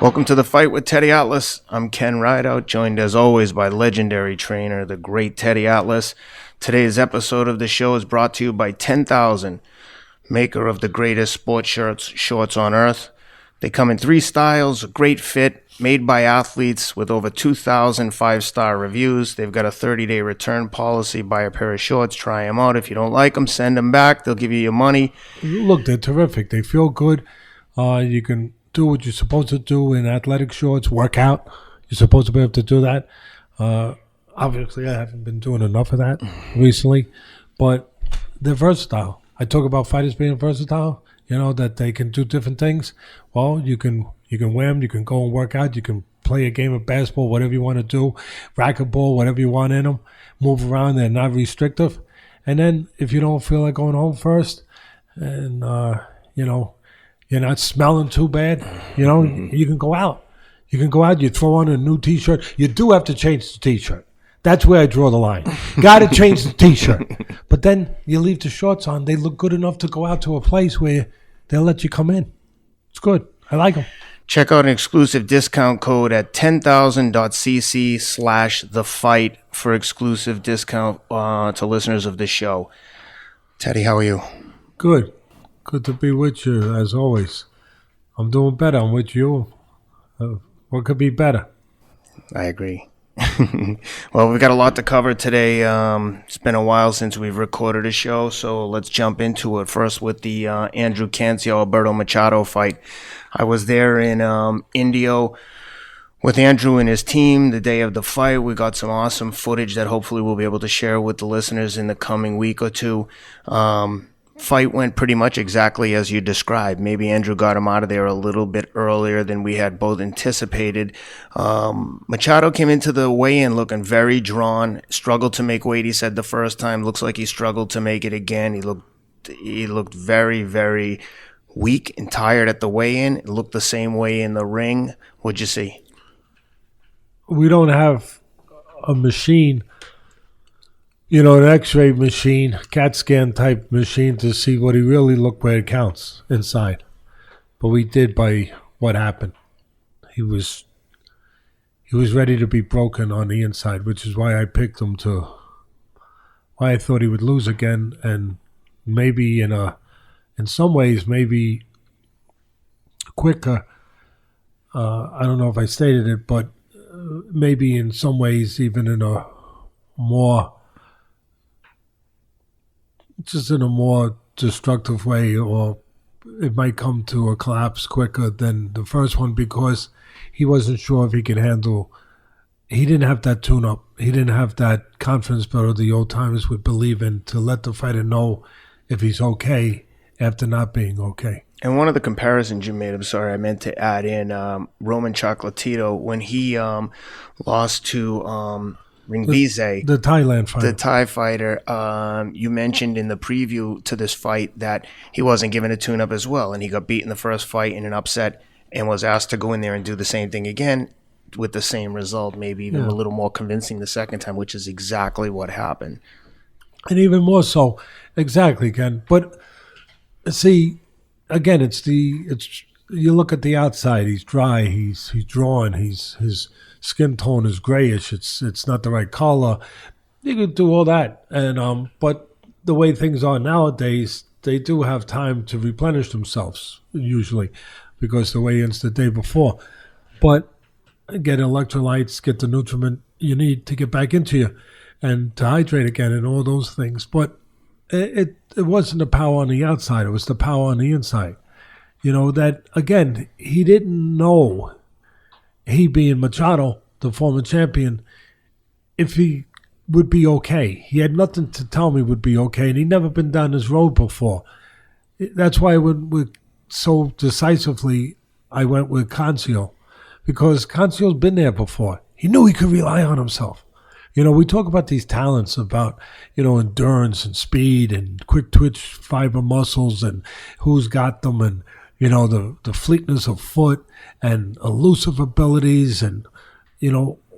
Welcome to the Fight with Teddy Atlas. I'm Ken Rideout, joined as always by legendary trainer, the great Teddy Atlas. Today's episode of the show is brought to you by 10,000, maker of the greatest sports shorts on earth. They come in 3 styles, a great fit, made by athletes with over 2,000 5-star reviews. They've got a 30-day return policy. Buy a pair of shorts, try them out. If you don't like them, send them back. They'll give you your money. Look, they're terrific. They feel good. You can do what you're supposed to do in athletic shorts, work out. You're supposed to be able to do that. Obviously, I haven't been doing enough of that recently, but they're versatile. I talk about fighters being versatile, that they can do different things. Well, you can wear them, you can go and work out, you can play a game of basketball, whatever you want to do, racquetball, whatever you want in them, move around, they're not restrictive. And then if you don't feel like going home first and, you're not smelling too bad, you can go out. You can go out, you throw on a new T-shirt. You do have to change the T-shirt. That's where I draw the line. Got to change the T-shirt. But then you leave the shorts on. They look good enough to go out to a place where they'll let you come in. It's good. I like them. Check out an exclusive discount code at 10,000.cc/thefight for exclusive discount to listeners of the show. Teddy, how are you? Good. Good to be with you, as always. I'm doing better. I'm with you. What could be better? I agree. Well, we've got a lot to cover today. It's been a while since we've recorded a show, so let's jump into it. First with the Andrew Cancio, Alberto Machado fight. I was there in Indio with Andrew and his team the day of the fight. We got some awesome footage that hopefully we'll be able to share with the listeners in the coming week or two. Fight went pretty much exactly as you described. Maybe Andrew got him out of there a little bit earlier than we had both anticipated. Machado came into the weigh-in looking very drawn, struggled to make weight, he said the first time. Looks like he struggled to make it again. He looked very, very weak and tired at the weigh-in. It looked the same way in the ring. What'd you see? We don't have a machine, an x-ray machine, CAT scan type machine to see what he really looked where it counts inside. But we did by what happened. He was ready to be broken on the inside, which is why I picked him why I thought he would lose again, and maybe in some ways, maybe quicker. I don't know if I stated it, but maybe in some ways even in a more destructive way, or it might come to a collapse quicker than the first one because he wasn't sure if he could handle. He didn't have that tune-up. He didn't have that confidence builder the old timers would believe in to let the fighter know if he's okay after not being okay. And one of the comparisons you made, I'm sorry, I meant to add in Roman Chocolatito when he lost to Ringvize, the Thailand fighter. The Thai fighter. You mentioned in the preview to this fight that he wasn't given a tune-up as well, and he got beat in the first fight in an upset and was asked to go in there and do the same thing again with the same result, maybe even a little more convincing the second time, which is exactly what happened. And even more so, exactly, Ken. But see, again, you look at the outside. He's dry. He's drawn. His skin tone is grayish. It's not the right color. You could do all that, and but the way things are nowadays, they do have time to replenish themselves usually, because the weigh-in's the day before. But get electrolytes, get the nutriment you need to get back into you, and to hydrate again, and all those things. But it wasn't the power on the outside; it was the power on the inside. That again, he didn't know. He being Machado, the former champion, if he would be okay. He had nothing to tell me would be okay, and he'd never been down this road before. That's why so decisively I went with Cancio, because Cancio's been there before. He knew he could rely on himself. We talk about these talents about, endurance and speed and quick twitch fiber muscles and who's got them and, the fleetness of foot and elusive abilities and,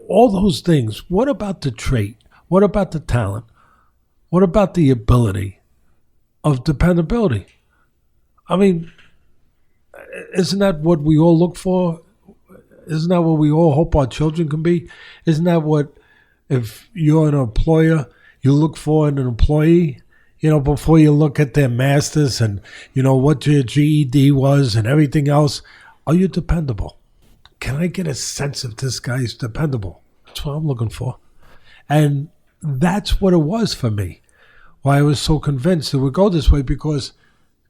all those things. What about the trait? What about the talent? What about the ability of dependability? I mean, isn't that what we all look for Isn't that what we all hope our children can be? Isn't that what, if you're an employer, you look for in an employee? Before you look at their masters and, what your GED was and everything else, are you dependable? Can I get a sense if this guy's dependable? That's what I'm looking for. And that's what it was for me. Why I was so convinced it would go this way, because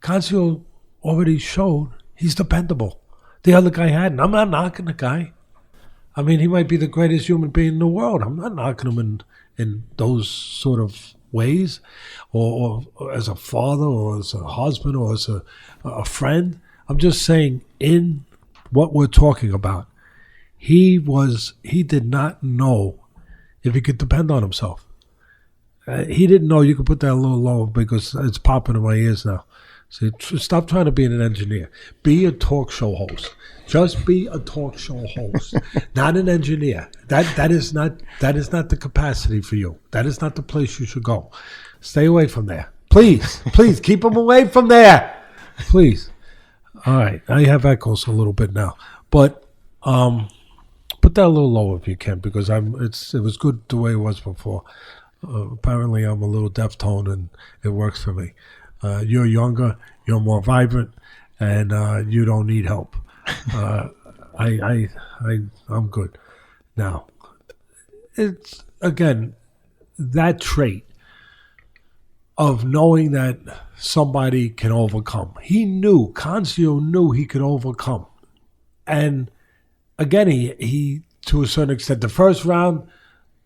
Cancio already showed he's dependable. The other guy hadn't. I'm not knocking the guy. I mean, he might be the greatest human being in the world. I'm not knocking him in those sort of ways, or as a father, or as a husband, or as a friend. I'm just saying, in what we're talking about, he did not know if he could depend on himself. He didn't know. You could put that a little lower because it's popping in my ears now. So stop trying to be an engineer. Be a talk show host. Just be a talk show host, not an engineer. That is not the capacity for you. That is not the place you should go. Stay away from there. Please keep them away from there. Please. All right. I have echoes a little bit now, but put that a little lower if you can, because it was good the way it was before. Apparently I'm a little deaf tone and it works for me. You're younger, you're more vibrant, and you don't need help. I'm good. Now, it's, again, that trait of knowing that somebody can overcome. Cancio knew he could overcome. And again, he to a certain extent, the first round,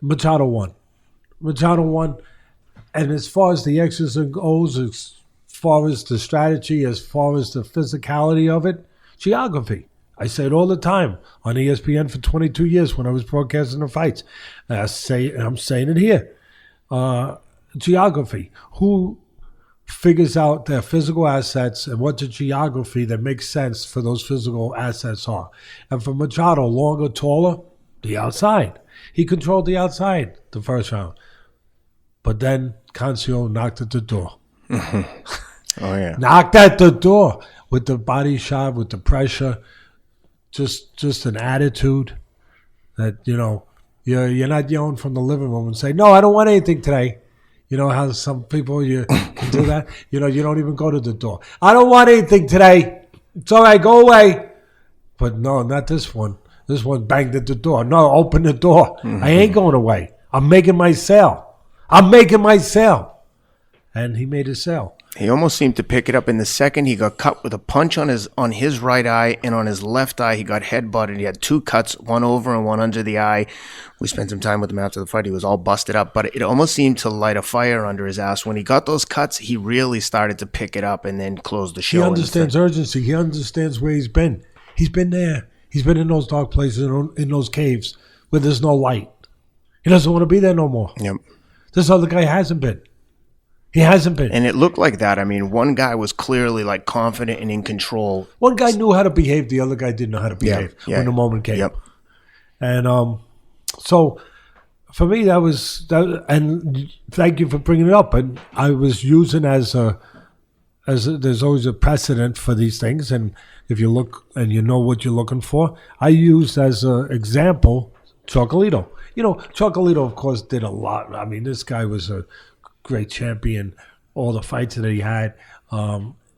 Machado won. And as far as the X's and O's, as far as the strategy, as far as the physicality of it, geography. I say it all the time on ESPN for 22 years when I was broadcasting the fights. I'm saying it here. Geography. Who figures out their physical assets and what the geography that makes sense for those physical assets are. And for Machado, longer, taller, the outside. He controlled the outside the first round. But then Cancio knocked at the door. Oh, yeah. Knocked at the door with the body shot, with the pressure, just an attitude that, you're not yelling from the living room and say, no, I don't want anything today. You know how some people, you can do that? You don't even go to the door. I don't want anything today. It's all right, go away. But no, not this one. This one banged at the door. No, open the door. Mm-hmm. I ain't going away. I'm making my sale. And he made his sale. He almost seemed to pick it up in the second. He got cut with a punch on his right eye, and on his left eye he got headbutted. He had two cuts, one over and one under the eye. We spent some time with him after the fight. He was all busted up, but it almost seemed to light a fire under his ass. When he got those cuts, he really started to pick it up and then close the show. He understands urgency. He understands where he's been. He's been there. He's been in those dark places, in those caves where there's no light. He doesn't want to be there no more. Yep. This other guy hasn't been. He hasn't been. And it looked like that. I mean, one guy was clearly like confident and in control. One guy knew how to behave. The other guy didn't know how to behave when the moment came. Yep. And so for me, that was that. And thank you for bringing it up. And I was using as there's always a precedent for these things. And if you look and you know what you're looking for, I used as an example Chocolito. Chocolito, of course, did a lot. I mean, this guy was a great champion, all the fights that he had.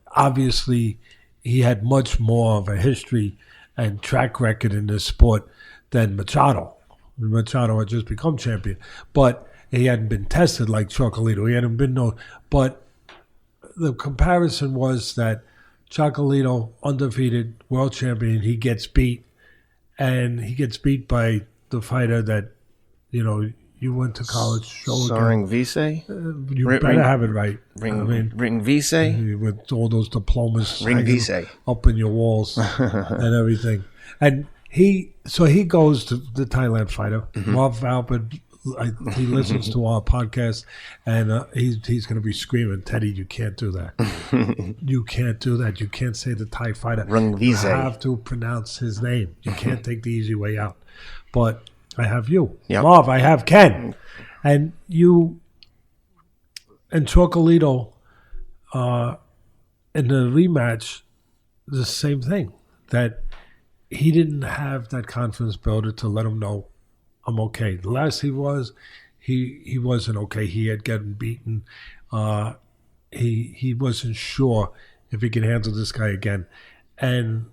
Obviously, he had much more of a history and track record in this sport than Machado. Machado had just become champion, but he hadn't been tested like Chocolito. He hadn't been but the comparison was that Chocolito, undefeated world champion, he gets beat, and he gets beat by the fighter that, you went to college. Soaring Vise? You better have it right. Ring Vise? With all those diplomas Ring Vise up in your walls and everything. And he goes to the Thailand fighter. Marv Albert, he listens to our podcast, and he's going to be screaming, Teddy, you can't do that. You can't do that. You can't say the Thai fighter. Ring Vise. You have to pronounce his name. You can't take the easy way out. But I have you. Yep. Marv, I have Ken. And you and Chocolito in the rematch, the same thing. That he didn't have that confidence builder to let him know I'm okay. The last he wasn't okay. He had gotten beaten. He wasn't sure if he could handle this guy again. And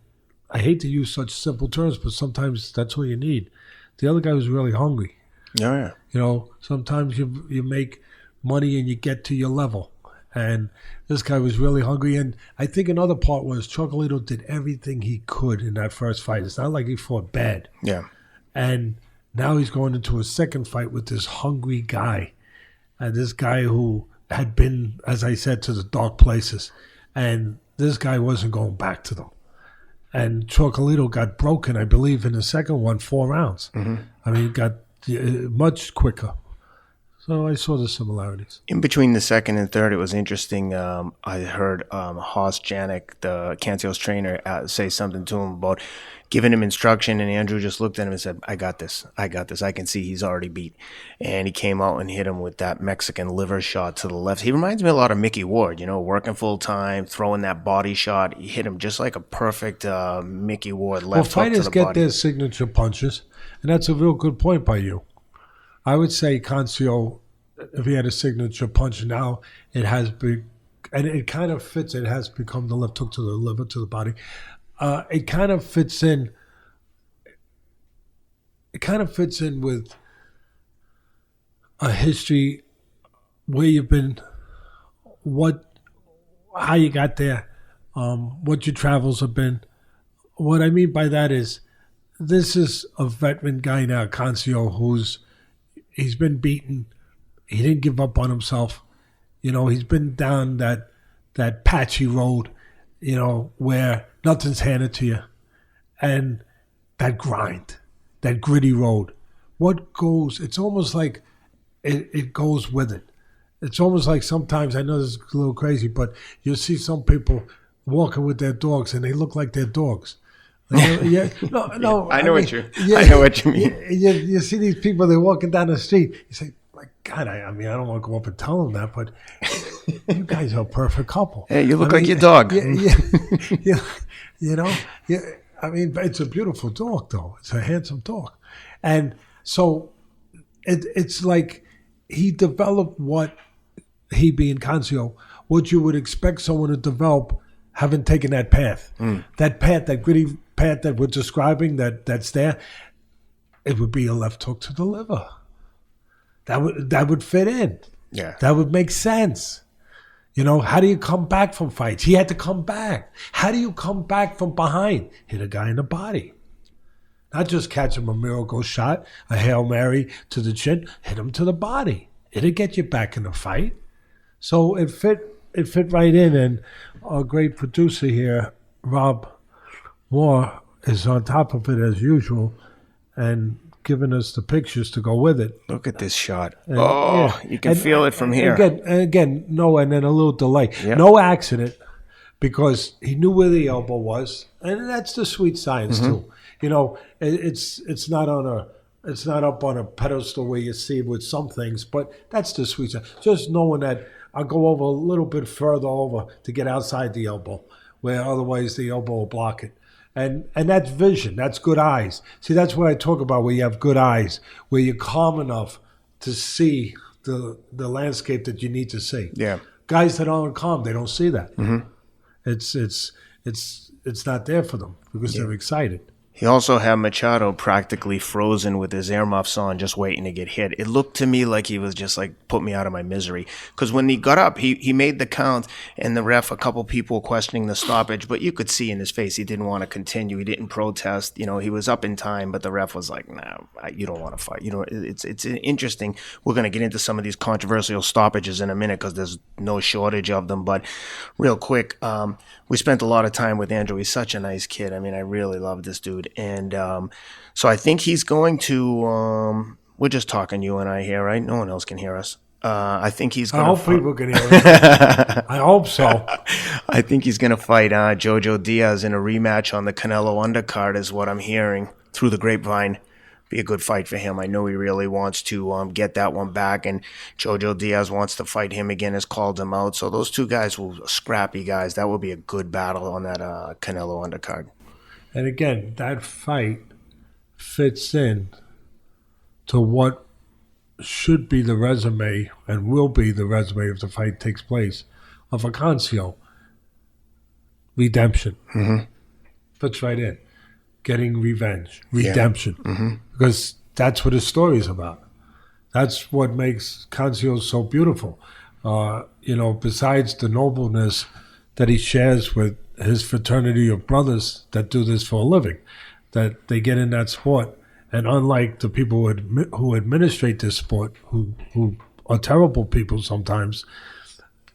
I hate to use such simple terms, but sometimes that's all you need. The other guy was really hungry. Yeah. Sometimes you make money and you get to your level. And this guy was really hungry. And I think another part was Chocolatito did everything he could in that first fight. It's not like he fought bad. Yeah. And now he's going into a second fight with this hungry guy. And this guy who had been, as I said, to the dark places. And this guy wasn't going back to them. And Chocolatito got broken, I believe, in the second one, 4 rounds. Mm-hmm. I mean, he got much quicker. So I saw the similarities. In between the second and third, it was interesting. I heard Haas Janik, the Cancio's trainer, say something to him about giving him instruction, and Andrew just looked at him and said, I got this. I can see he's already beat. And he came out and hit him with that Mexican liver shot to the left. He reminds me a lot of Mickey Ward, working full time, throwing that body shot. He hit him just like a perfect Mickey Ward left hook to the body. Well, fighters get their signature punches, and that's a real good point by you. I would say Cancio, if he had a signature punch now, it has been, and it kind of fits. It has become the left hook to the liver, to the body. It kind of fits in. It kind of fits in with a history where you've been, how you got there, what your travels have been. What I mean by that is, this is a veteran guy now, Cancio, he's been beaten. He didn't give up on himself. He's been down that patchy road, where nothing's handed to you. And that grind, that gritty road. It's almost like it goes with it. It's almost like sometimes, I know this is a little crazy, but you'll see some people walking with their dogs and they look like their dogs. Yeah, no. I know what you mean. You see these people, they're walking down the street. You say, my God, I don't want to go up and tell them that, but you guys are a perfect couple. Hey, you look like your dog. Yeah, it's a beautiful dog, though. It's a handsome dog. And so it's like he developed he being Cancio, what you would expect someone to develop having taken that path. That path, that gritty path that we're describing, that's there, it would be a left hook to the liver. That would fit in. Yeah. That would make sense. How do you come back from fights? He had to come back. How do you come back from behind? Hit a guy in the body. Not just catch him a miracle shot, a Hail Mary to the chin, hit him to the body. It'll get you back in the fight. So it fit right in, and our great producer here, Rob Moore, is on top of it as usual and giving us the pictures to go with it. Look at this shot. And, you can feel it from here. Again, and then a little delay. Yep. No accident, because he knew where the elbow was, and that's the sweet science too. It's not up on a pedestal where you see it with some things, but that's the sweet science. Just knowing that I'll go over a little bit further over to get outside the elbow, where otherwise the elbow will block it. And that's vision. That's good eyes. See, that's what I talk about, where you have good eyes, where you're calm enough to see the landscape that you need to see. Yeah. Guys that aren't calm, they don't see that. Mm-hmm. It's not there for them because they're excited. He also had Machado practically frozen with his earmuffs on, just waiting to get hit. It looked to me like he was just like, put me out of my misery. Because when he got up, he made the count, and the ref, a couple people questioning the stoppage, but you could see in his face he didn't want to continue. He didn't protest. He was up in time, but the ref was like, nah, you don't want to fight. It's interesting. We're going to get into some of these controversial stoppages in a minute because there's no shortage of them. But real quick, we spent a lot of time with Andrew. He's such a nice kid. I mean, I really love this dude. And so I think he's going to we're just talking, you and I here, right? No one else can hear us. I think he's going to I hope people can hear us. I hope so. I think he's going to fight Jojo Diaz in a rematch on the Canelo undercard is what I'm hearing through the grapevine. Be a good fight for him. I know he really wants to get that one back, and Jojo Diaz wants to fight him again, has called him out. So those two guys will scrappy guys. That will be a good battle on that Canelo undercard. And again, that fight fits in to what should be the resume and will be the resume if the fight takes place of a Cancio. Redemption. Fits right in. Getting revenge. Redemption. Because that's what his story is about. That's what makes Cancio so beautiful. Besides the nobleness that he shares with his fraternity of brothers that do this for a living, that they get in that sport. And unlike the people who administrate this sport, who are terrible people sometimes,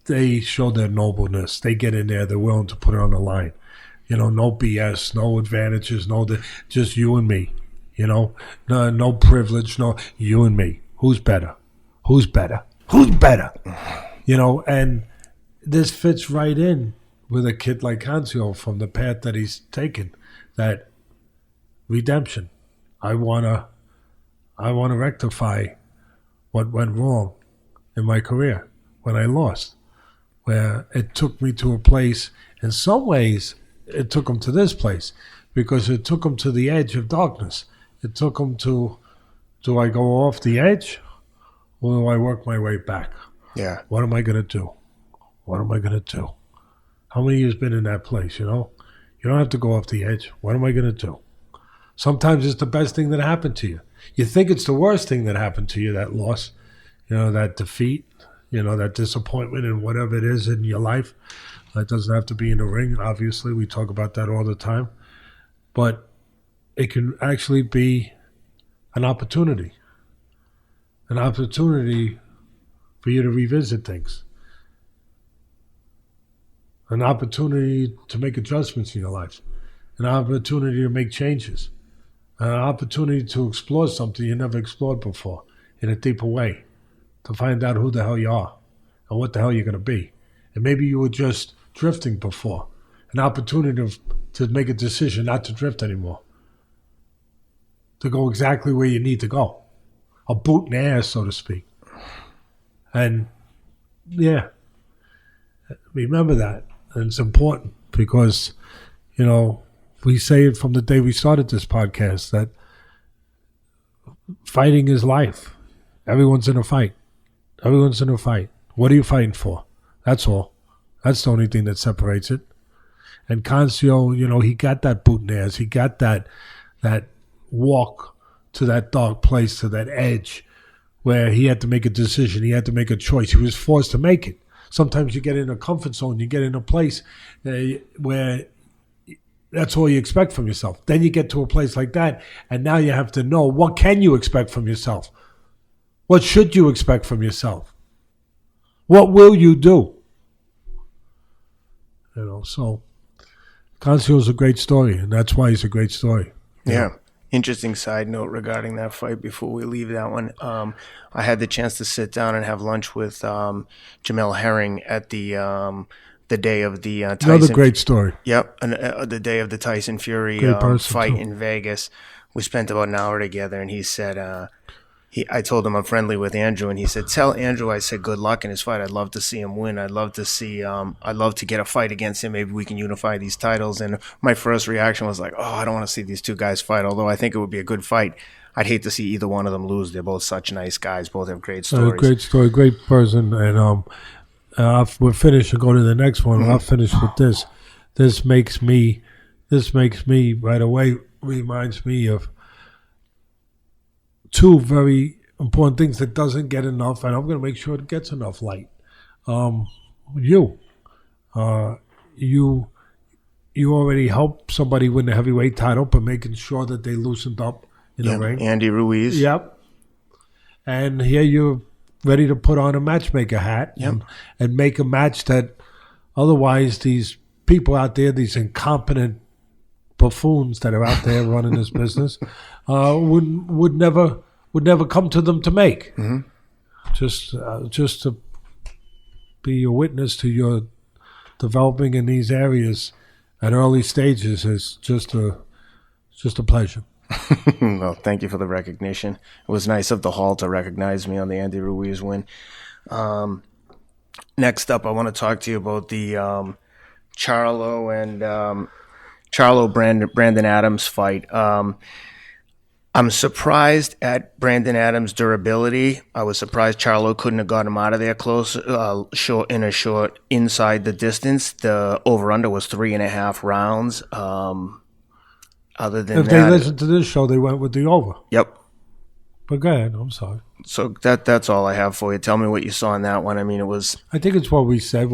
they show their nobleness. They get in there. They're willing to put it on the line. No BS, no advantages, just you and me. No privilege, no you and me. Who's better? Who's better? Who's better? And this fits right in with a kid like Cancio from the path that he's taken. That redemption. I wanna rectify what went wrong in my career when I lost, where it took me to a place. In some ways, it took him to this place because it took him to the edge of darkness. It took him to, do I go off the edge or do I work my way back? Yeah. What am I gonna do? What am I gonna do? How many years been in that place? You don't have to go off the edge. What am I gonna do? Sometimes it's the best thing that happened to you. You think it's the worst thing that happened to you, that loss, that defeat, that disappointment in whatever it is in your life. It doesn't have to be in the ring, obviously. We talk about that all the time. But it can actually be an opportunity for you to revisit things, an opportunity to make adjustments in your life, an opportunity to make changes, an opportunity to explore something you never explored before in a deeper way, to find out who the hell you are and what the hell you're going to be. And maybe you were just drifting before, an opportunity to make a decision not to drift anymore, to go exactly where you need to go, a boot in the ass, so to speak. And yeah, remember that. And it's important because, we say it from the day we started this podcast that fighting is life. Everyone's in a fight. Everyone's in a fight. What are you fighting for? That's all. That's the only thing that separates it. And Cancio, he got that boot in the ass. He got that walk to that dark place, to that edge where he had to make a decision. He had to make a choice. He was forced to make it. Sometimes you get in a comfort zone. You get in a place where that's all you expect from yourself. Then you get to a place like that, and now you have to know, what can you expect from yourself? What should you expect from yourself? What will you do? So Cancio is a great story, and that's why he's a great story. Yeah. Interesting side note regarding that fight before we leave that one. I had the chance to sit down and have lunch with Jamel Herring at the day of the Tyson. Another great story. Yep, and the day of the Tyson Fury fight too. In Vegas. We spent about an hour together, and he said, I told him I'm friendly with Andrew, and he said, tell Andrew I said good luck in his fight. I'd love to see him win. I'd love to get a fight against him. Maybe we can unify these titles. And my first reaction was like, I don't want to see these two guys fight, although I think it would be a good fight. I'd hate to see either one of them lose. They're both such nice guys. Both have great stories. Great story, great person. And we're finished and go to the next one. I'll finish with this. This makes me right away, reminds me of two very important things that doesn't get enough, and I'm going to make sure it gets enough light. You already helped somebody win the heavyweight title by making sure that they loosened up in the ring. Andy Ruiz. Yep. And here you're ready to put on a matchmaker hat and make a match that otherwise these people out there, these incompetent buffoons that are out there running this business, would never come to them to make. Mm-hmm. Just to be a witness to your developing in these areas at early stages is just a pleasure. Well, thank you for the recognition. It was nice of the Hall to recognize me on the Andy Ruiz win. Next up, I want to talk to you about the Charlo and Charlo Brandon Adams fight. I'm surprised at Brandon Adams' durability. I was surprised Charlo couldn't have got him out of there close, short inside the distance. The over/under was 3.5 rounds. Other than If that, they listened to this show, they went with the over. Yep. But go ahead. I'm sorry. So that's all I have for you. Tell me what you saw in that one. I mean, it was. I think it's what we said.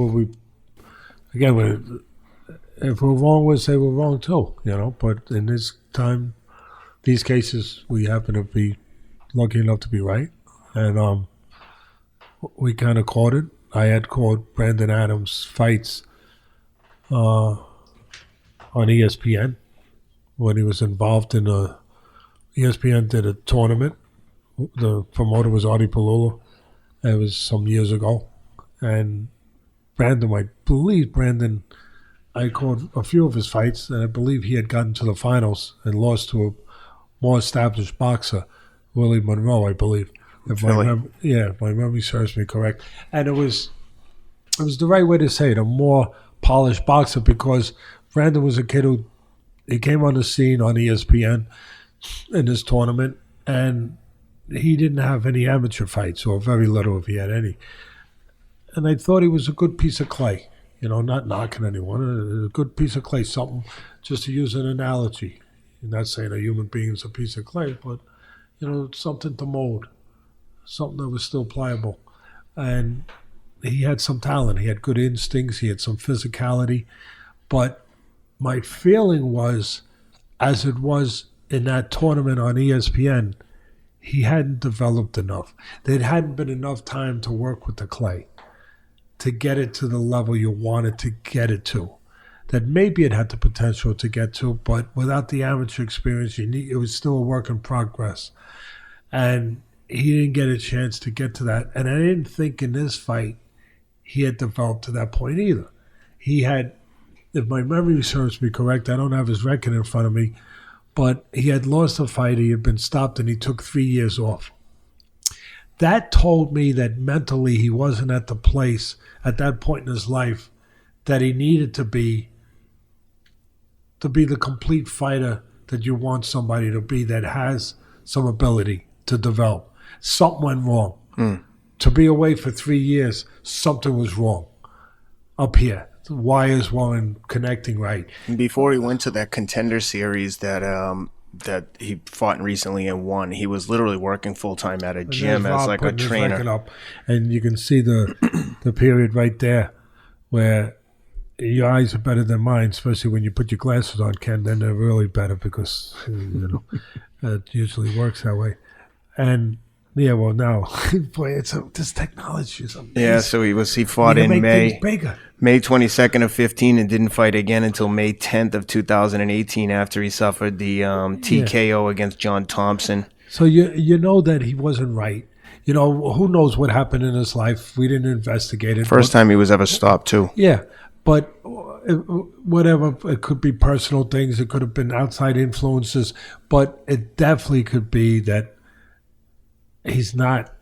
If we're wrong, we'll say we're wrong too. But in this time, these cases, we happen to be lucky enough to be right, and we kind of caught it. I had called Brandon Adams fights on ESPN when he was involved in ESPN did a tournament. The promoter was Artie Palula. It was some years ago, and Brandon, I called a few of his fights, and I believe he had gotten to the finals and lost to a more established boxer, Willie Monroe, I believe. If my memory serves me correct. And it was the right way to say it, a more polished boxer, because Brandon was a kid who he came on the scene on ESPN in this tournament, and he didn't have any amateur fights, or very little if he had any. And I thought he was a good piece of clay, not knocking anyone, a good piece of clay, something, just to use an analogy. I'm not saying a human being is a piece of clay, but, something to mold, something that was still pliable. And he had some talent. He had good instincts. He had some physicality. But my feeling was, as it was in that tournament on ESPN, he hadn't developed enough. There hadn't been enough time to work with the clay to get it to the level you wanted to get it to. That maybe it had the potential to get to, but without the amateur experience, it was still a work in progress. And he didn't get a chance to get to that. And I didn't think in this fight he had developed to that point either. He had, if my memory serves me correct, I don't have his record in front of me, but he had lost a fight, he had been stopped, and he took 3 years off. That told me that mentally he wasn't at the place at that point in his life that he needed to be the complete fighter that you want somebody to be, that has some ability to develop. Something went wrong. To be away for 3 years, something was wrong up here. The wires weren't connecting right. Before he went to that Contender Series that he fought recently and won, he was literally working full-time at a gym as like a trainer. Up, and you can see the period right there where your eyes are better than mine, especially when you put your glasses on, Ken. Then they're really better, because it usually works that way. And yeah, well, now, boy, this technology is amazing. Yeah, so he fought in May 22nd of 15 and didn't fight again until May 10th of 2018 after he suffered the TKO against John Thompson. So you know that he wasn't right. Who knows what happened in his life? We didn't investigate it. First time he was ever stopped, too. Yeah, but whatever, it could be personal things. It could have been outside influences. But it definitely could be that he's not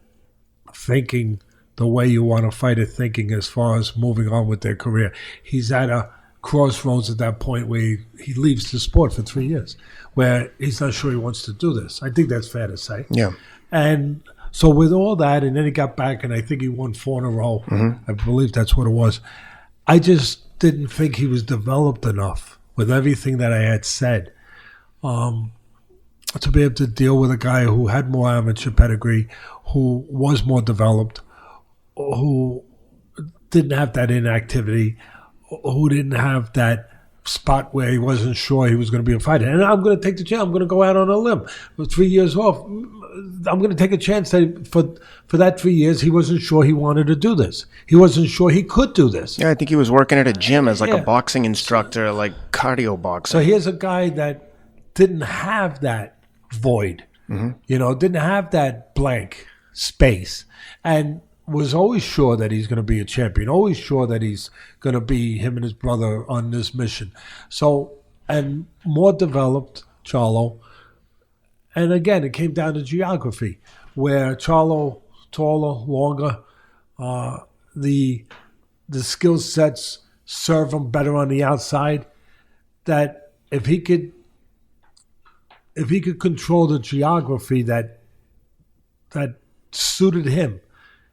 thinking the way you want to fight it, thinking as far as moving on with their career. He's at a crossroads at that point where he leaves the sport for 3 years, where he's not sure he wants to do this. I think that's fair to say. Yeah. And so with all that, and then he got back, and I think he won 4 in a row. I believe that's what it was. I just didn't think he was developed enough with everything that I had said to be able to deal with a guy who had more amateur pedigree, who was more developed, who didn't have that inactivity, who didn't have that spot where he wasn't sure he was going to be a fighter. And I'm going to take the chance. I'm going to go out on a limb. With 3 years off, I'm going to take a chance that for that 3 years, he wasn't sure he wanted to do this. He wasn't sure he could do this. Yeah, I think he was working at a gym as like a boxing instructor, like cardio boxer. So here's a guy that didn't have that void, didn't have that blank space, and was always sure that he's going to be a champion, always sure that he's going to be him and his brother on this mission. So, and more developed, Charlo. And again, it came down to geography, where Charlo, taller, longer, the skill sets serve him better on the outside. That if he could control the geography that suited him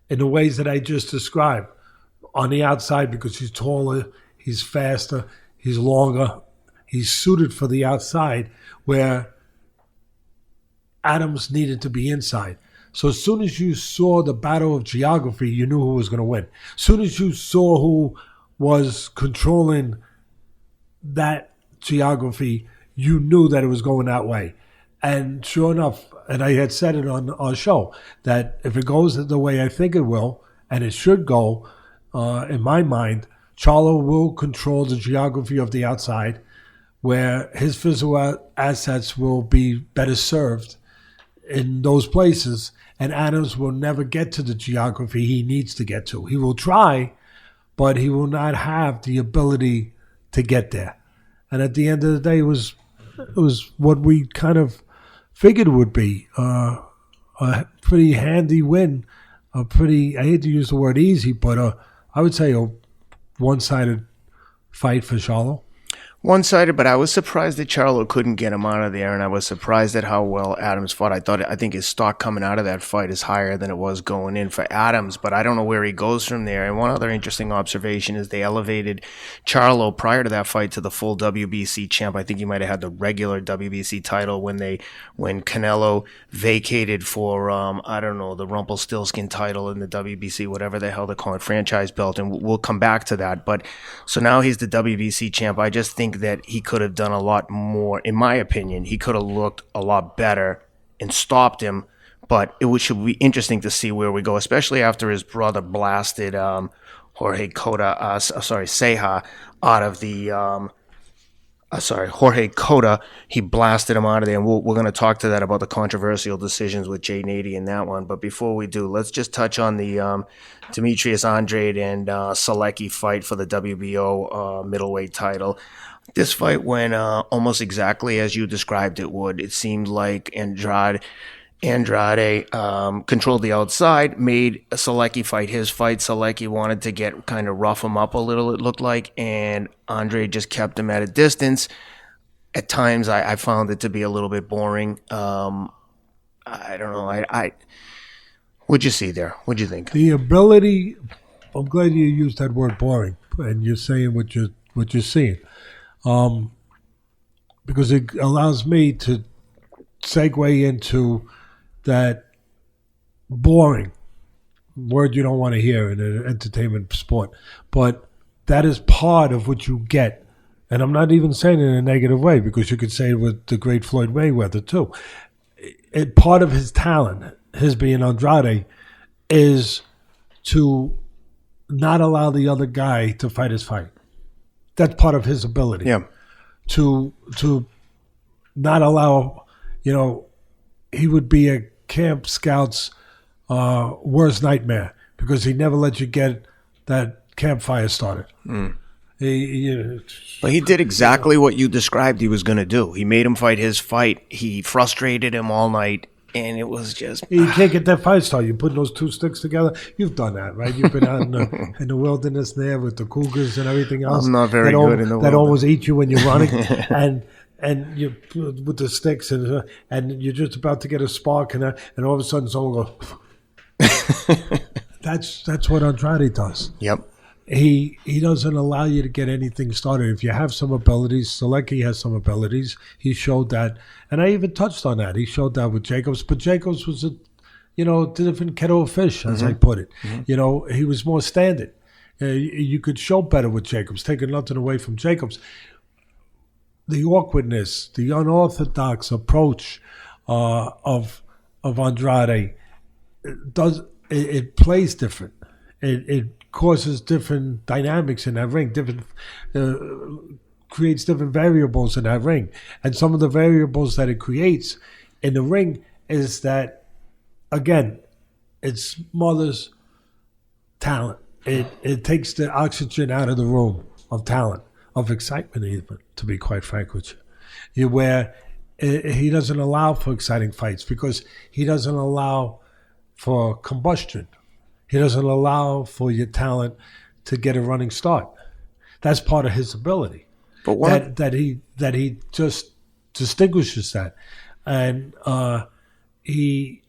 in the ways that I just described on the outside, because he's taller, he's faster, he's longer, he's suited for the outside, where Adams needed to be inside. So as soon as you saw the battle of geography, you knew who was going to win. As soon as you saw who was controlling that geography, you knew that it was going that way. And sure enough, and I had said it on our show, that if it goes the way I think it will, and it should go, in my mind, Charlo will control the geography of the outside, where his physical assets will be better served in those places, and Adams will never get to the geography he needs to get to. He will try, but he will not have the ability to get there. And at the end of the day, it was what we kind of figured it would be. A pretty handy win. I hate to use the word easy, but I would say a one-sided fight for Charlo. One-sided, but I was surprised that Charlo couldn't get him out of there, and I was surprised at how well Adams fought. I think his stock coming out of that fight is higher than it was going in for Adams, but I don't know where he goes from there. And one other interesting observation is they elevated Charlo prior to that fight to the full WBC champ. I think he might have had the regular WBC title when Canelo vacated for the Rumpelstiltskin title in the WBC, whatever the hell they call it, franchise belt, and we'll come back to that. But so now he's the WBC champ. I just think that he could have done a lot more. In my opinion, he could have looked a lot better and stopped him, but should be interesting to see where we go, especially after his brother blasted Ceja out of the Jorge Cota. He blasted him out of there, and we're going to talk to that about the controversial decisions with Jay Nady in that one. But before we do, let's just touch on the Demetrius Andrade and Sulecki fight for the WBO middleweight title. This fight went almost exactly as you described it would. It seemed like Andrade controlled the outside, made Sulecki fight his fight. Sulecki wanted to kind of rough him up a little, it looked like, and Andrade just kept him at a distance. At times, I found it to be a little bit boring. I don't know. What'd you see there? What'd you think? The ability. I'm glad you used that word boring, and you're saying what you're seeing. Because it allows me to segue into that boring word you don't want to hear in an entertainment sport. But that is part of what you get. And I'm not even saying it in a negative way, because you could say it with the great Floyd Mayweather too. Part of his talent, his being Andrade, is to not allow the other guy to fight his fight. That's part of his ability. Yeah. To not allow, he would be a camp scout's worst nightmare, because he never let you get that campfire started. But he did exactly what you described he was going to do. He made him fight his fight. He frustrated him all night. And it was just... You can't get that fight started. You put those two sticks together. You've done that, right? You've been out in the wilderness there with the cougars and everything else. I'm not very good in the wilderness. That almost eat you when you're running. and you with the sticks, and you're just about to get a spark, and all of a sudden someone goes... That's what Andrade does. Yep. He doesn't allow you to get anything started. If you have some abilities, Sulecki has some abilities. He showed that, and I even touched on that. He showed that with Jacobs, but Jacobs was a different kettle of fish, as I put it. Mm-hmm. He was more standard. You could show better with Jacobs, taking nothing away from Jacobs. The awkwardness, the unorthodox approach of Andrade it plays different. It causes different dynamics in that ring, creates different variables in that ring. And some of the variables that it creates in the ring is that, again, it's mother's talent. It takes the oxygen out of the room of talent, of excitement even, to be quite frank with you. Where he doesn't allow for exciting fights, because he doesn't allow for combustion. He doesn't allow for your talent to get a running start. That's part of his ability. But that he just distinguishes that, and he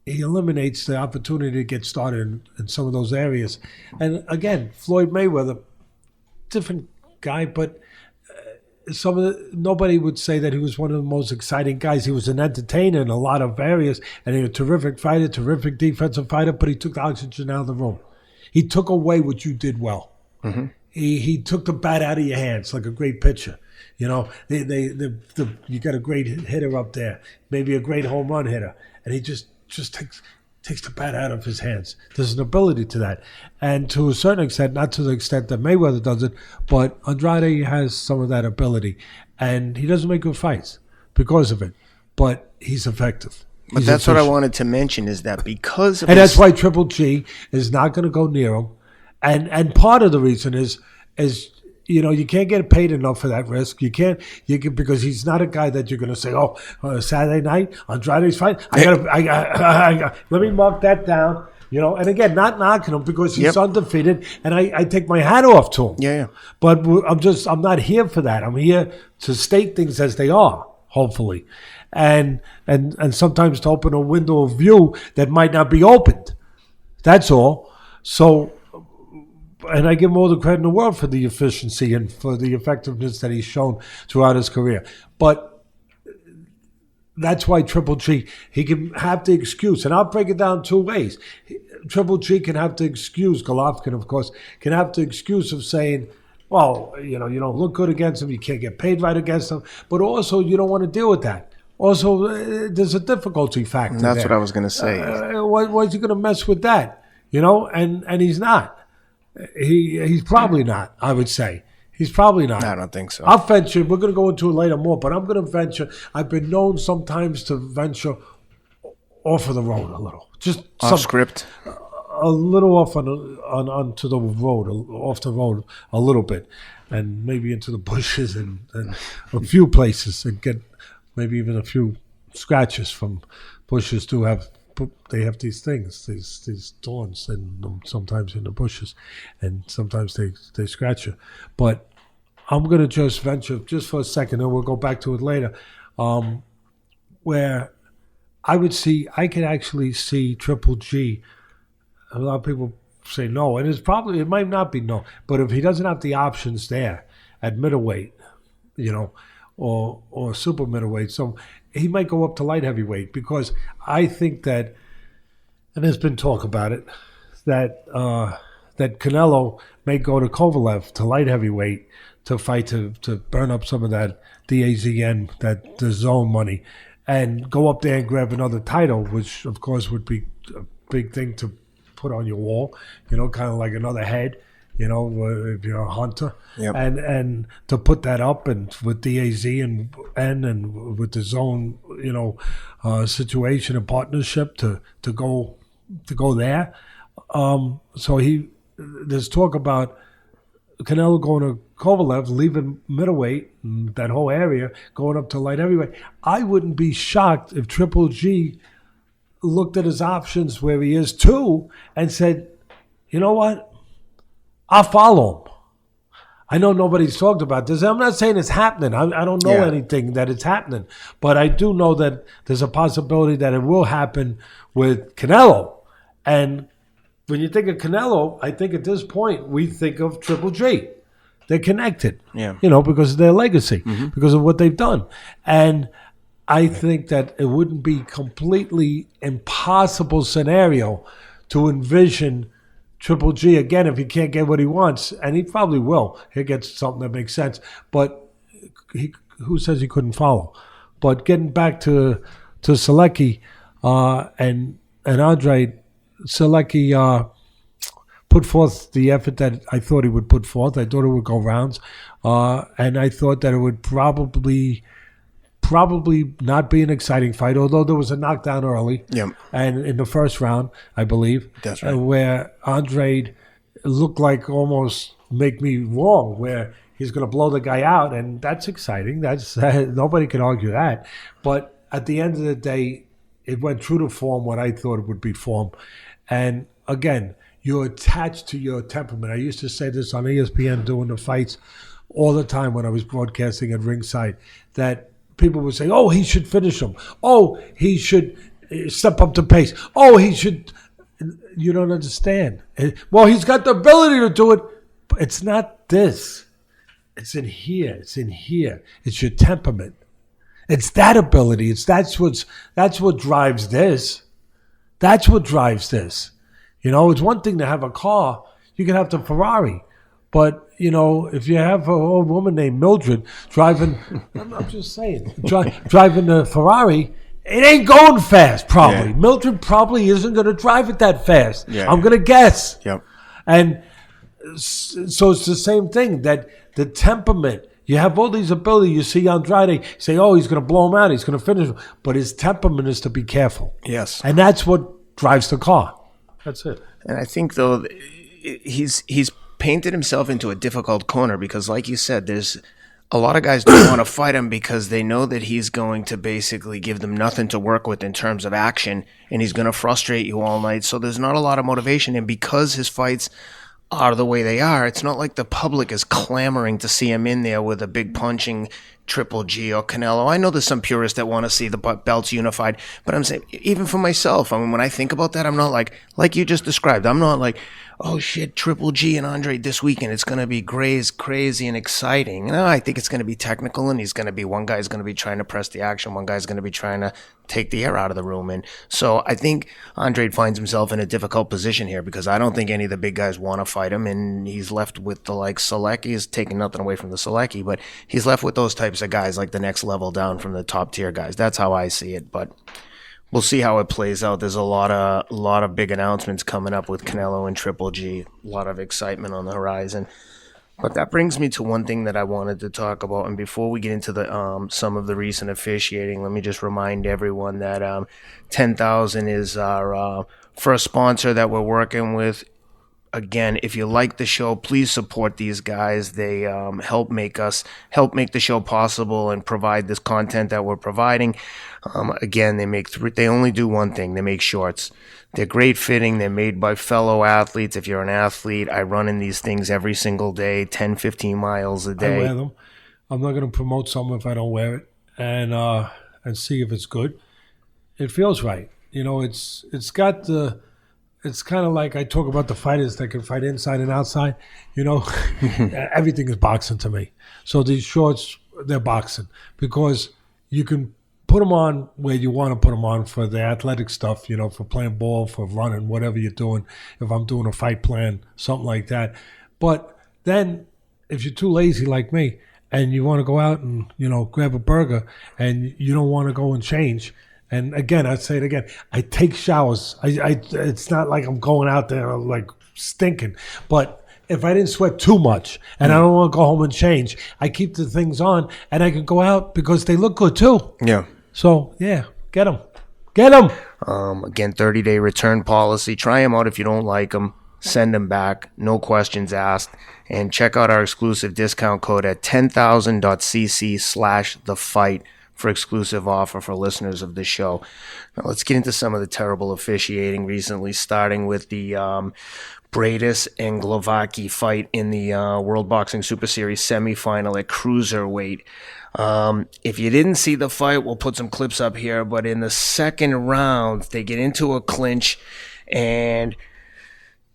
eliminates the opportunity to get started in some of those areas. And again, Floyd Mayweather, different guy, but nobody would say that he was one of the most exciting guys. He was an entertainer in a lot of areas, and he was a terrific fighter, terrific defensive fighter, but he took the oxygen out of the room. He took away what you did well. Mm-hmm. He took the bat out of your hands like a great pitcher. You know, you got a great hitter up there, maybe a great home run hitter, and he just takes the bat out of his hands. There's an ability to that. And to a certain extent, not to the extent that Mayweather does it, but Andrade has some of that ability. And he doesn't make good fights because of it. But he's effective. But that's what I wanted to mention is that because of and that's why Triple G is not going to go near him. And part of the reason is you know, you can't get paid enough for that risk. You can because he's not a guy that you're going to say, Saturday night, Andrade's fight. I let me mark that down. You know, and again, not knocking him because he's undefeated, and I take my hat off to him. Yeah. But I'm not here for that. I'm here to state things as they are, hopefully, and sometimes to open a window of view that might not be opened. That's all. So. And I give him all the credit in the world for the efficiency and for the effectiveness that he's shown throughout his career. But that's why Triple G, he can have the excuse. And I'll break it down two ways. Triple G can have the excuse, Golovkin, of course, can have the excuse of saying, well, you know, you don't look good against him, you can't get paid right against him, but also you don't want to deal with that. Also, there's a difficulty factor That's there. what I was going to say. Why is he going to mess with that? You know, and he's not. He's probably not, I would say. He's probably not. I don't think so. I'll venture, we're going to go into it later more, but I'm going to venture. I've been known sometimes to venture off of the road a little. Just off script? A little off onto the road, off the road a little bit. And maybe into the bushes and a few places and get maybe even a few scratches from bushes to have. They have these things, these thorns, and sometimes in the bushes, and sometimes they scratch you. But I'm going to just venture just for a second, and we'll go back to it later, where I could actually see Triple G. A lot of people say no, and it might not be no, but if he doesn't have the options there at middleweight, you know, or super middleweight, so he might go up to light heavyweight because I think that, and there's been talk about it, that Canelo may go to Kovalev to light heavyweight to fight to burn up some of that DAZN, that the zone money, and go up there and grab another title, which of course would be a big thing to put on your wall, you know, kind of like another head. You know, if you're a hunter, and to put that up and with DAZ and with the zone, you know, situation and partnership to go there. So there's talk about Canelo going to Kovalev, leaving middleweight and that whole area, going up to light heavyweight. I wouldn't be shocked if Triple G looked at his options where he is too and said, you know what? I'll follow him. I know nobody's talked about this. I'm not saying it's happening. I don't know anything that it's happening. But I do know that there's a possibility that it will happen with Canelo. And when you think of Canelo, I think at this point we think of Triple G. They're connected, you know, because of their legacy, because of what they've done. And I think that it wouldn't be completely impossible scenario to envision Triple G, again, if he can't get what he wants, and he probably will, he'll get something that makes sense. But who says he couldn't follow? But getting back to Sulecki and Andrade, Sulecki put forth the effort that I thought he would put forth. I thought it would go rounds, and I thought that it would probably not be an exciting fight, although there was a knockdown early. And in the first round, I believe. That's right. Where Andrade looked like almost make me wrong, where he's going to blow the guy out, and that's exciting. That's nobody can argue that. But at the end of the day, it went true to form, what I thought it would be form. And again, you're attached to your temperament. I used to say this on ESPN doing the fights. all the time when I was broadcasting at ringside that people would say, "Oh, he should finish him. Oh, he should step up the pace. Oh, he should." You don't understand. Well, he's got the ability to do it. But it's not this. It's in here. It's in here. It's your temperament. It's that ability. That's what drives this. That's what drives this. It's one thing to have a car. You can have the Ferrari. But, if you have an old woman named Mildred driving, I'm just saying, driving the Ferrari, it ain't going fast, probably. Yeah. Mildred probably isn't going to drive it that fast. Yeah. I'm going to guess. Yep. And so it's the same thing, that the temperament, you have all these abilities. You see Andrade, say, oh, he's going to blow him out, he's going to finish him. But his temperament is to be careful. Yes. And that's what drives the car. That's it. And I think, though, he's painted himself into a difficult corner because, like you said, there's a lot of guys don't want to fight him because they know that he's going to basically give them nothing to work with in terms of action, and he's going to frustrate you all night. So there's not a lot of motivation. And because his fights are the way they are, it's not like the public is clamoring to see him in there with a big punching Triple G or Canelo. I know there's some purists that want to see the belts unified, but I'm saying, even for myself, I mean, when I think about that, I'm not like you just described, I'm not like, oh shit, Triple G and Andre this weekend, it's going to be crazy and exciting. No, I think it's going to be technical, and one guy's going to be trying to press the action, one guy's going to be trying to take the air out of the room. And so I think Andre finds himself in a difficult position here because I don't think any of the big guys want to fight him, and he's left with the Sulecki. He's taking nothing away from the Sulecki, but he's left with those types of guys, like the next level down from the top tier guys. That's how I see it, but we'll see how it plays out. There's a lot of big announcements coming up with Canelo and Triple G. A lot of excitement on the horizon. But that brings me to one thing that I wanted to talk about. And before we get into the some of the recent officiating, let me just remind everyone that 10,000 is our first sponsor that we're working with. Again, if you like the show, please support these guys. They help make the show possible and provide this content that we're providing. Again, they only do one thing. They make shorts. They're great fitting. They're made by fellow athletes. If you're an athlete, I run in these things every single day, 10, 15 miles a day. I wear them. I'm not going to promote something if I don't wear it and see if it's good. It feels right. It's got the... It's kind of like I talk about the fighters that can fight inside and outside. Everything is boxing to me. So these shorts, they're boxing because you can put them on where you want to put them on for the athletic stuff, for playing ball, for running, whatever you're doing. If I'm doing a fight plan, something like that. But then if you're too lazy like me and you want to go out and, grab a burger and you don't want to go and change, and again, I'd say it again, I take showers. It's not like I'm going out there like stinking. But if I didn't sweat too much and I don't want to go home and change, I keep the things on and I can go out because they look good too. Yeah. So, yeah, get them. Get them. Again, 30-day return policy. Try them out if you don't like them. Send them back. No questions asked. And check out our exclusive discount code at 10,000.cc/thefight. For exclusive offer for listeners of the show. Now let's get into some of the terrible officiating recently, starting with the Bradis and Glovacki fight in the World Boxing Super Series semifinal at cruiserweight. If you didn't see the fight, we'll put some clips up here, but in the second round, they get into a clinch, and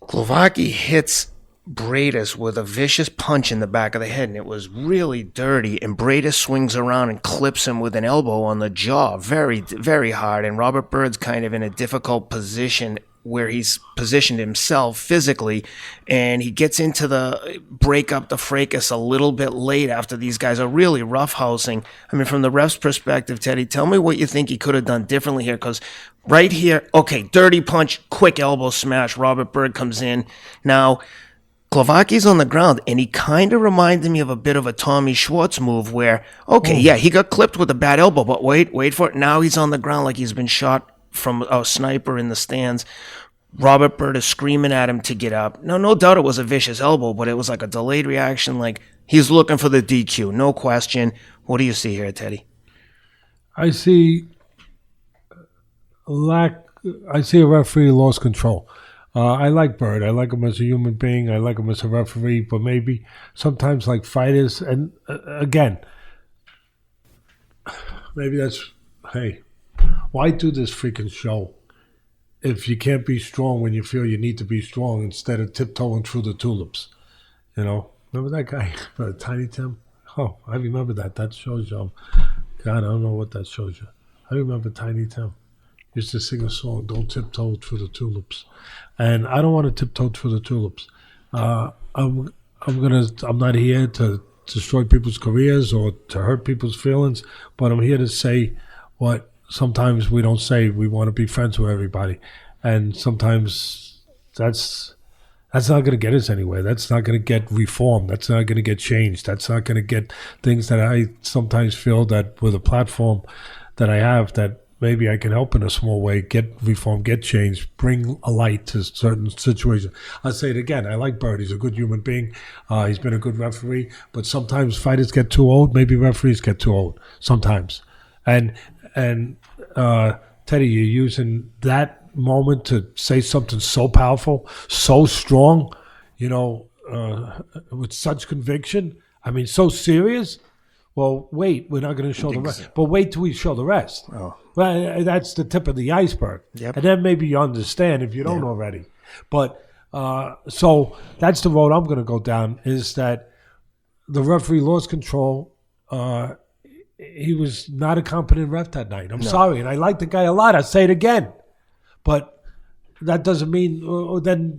Glovacki hits Bradis with a vicious punch in the back of the head, and it was really dirty, and Bradis swings around and clips him with an elbow on the jaw very, very hard, and Robert Byrd's kind of in a difficult position where he's positioned himself physically, and he gets into the break up the fracas a little bit late after these guys are really roughhousing. I mean, from the ref's perspective, Teddy, tell me what you think he could have done differently here, because right here, okay, dirty punch, quick elbow smash, Robert Byrd comes in. Now, Glovacki's on the ground, and he kind of reminded me of a bit of a Tommy Schwartz move where, yeah, he got clipped with a bad elbow, but wait for it. Now he's on the ground like he's been shot from a sniper in the stands. Robert Byrd is screaming at him to get up. No doubt it was a vicious elbow, but it was like a delayed reaction, like he's looking for the DQ, no question. What do you see here, Teddy? I see a referee lost control. I like Bird. I like him as a human being. I like him as a referee. But maybe sometimes like fighters, and again, maybe that's, hey, why do this freaking show if you can't be strong when you feel you need to be strong instead of tiptoeing through the tulips? You know, remember that guy, Tiny Tim? Oh, I remember that. That shows you. God, I don't know what that shows you. I remember Tiny Tim used to sing a song, "Don't Tiptoe Through the Tulips," and I don't want to tiptoe through the tulips. I'm not here to destroy people's careers or to hurt people's feelings, but I'm here to say what sometimes we don't say. We want to be friends with everybody, and sometimes that's not going to get us anywhere. That's not going to get reform. That's not going to get changed. That's not going to get things that I sometimes feel that with a platform that I have, that maybe I can help in a small way, get reform, get change, bring a light to certain situations. I'll say it again. I like Bird. He's a good human being. He's been a good referee. But sometimes fighters get too old. Maybe referees get too old sometimes. And Teddy, you're using that moment to say something so powerful, so strong, with such conviction. I mean, so serious. Well, wait, we're not going to show the rest. But wait till we show the rest. Oh. Well, that's the tip of the iceberg. Yep. And then maybe you understand if you don't already. But so that's the road I'm going to go down, is that the referee lost control. He was not a competent ref that night. I'm sorry. And I like the guy a lot. I say it again. But that doesn't mean then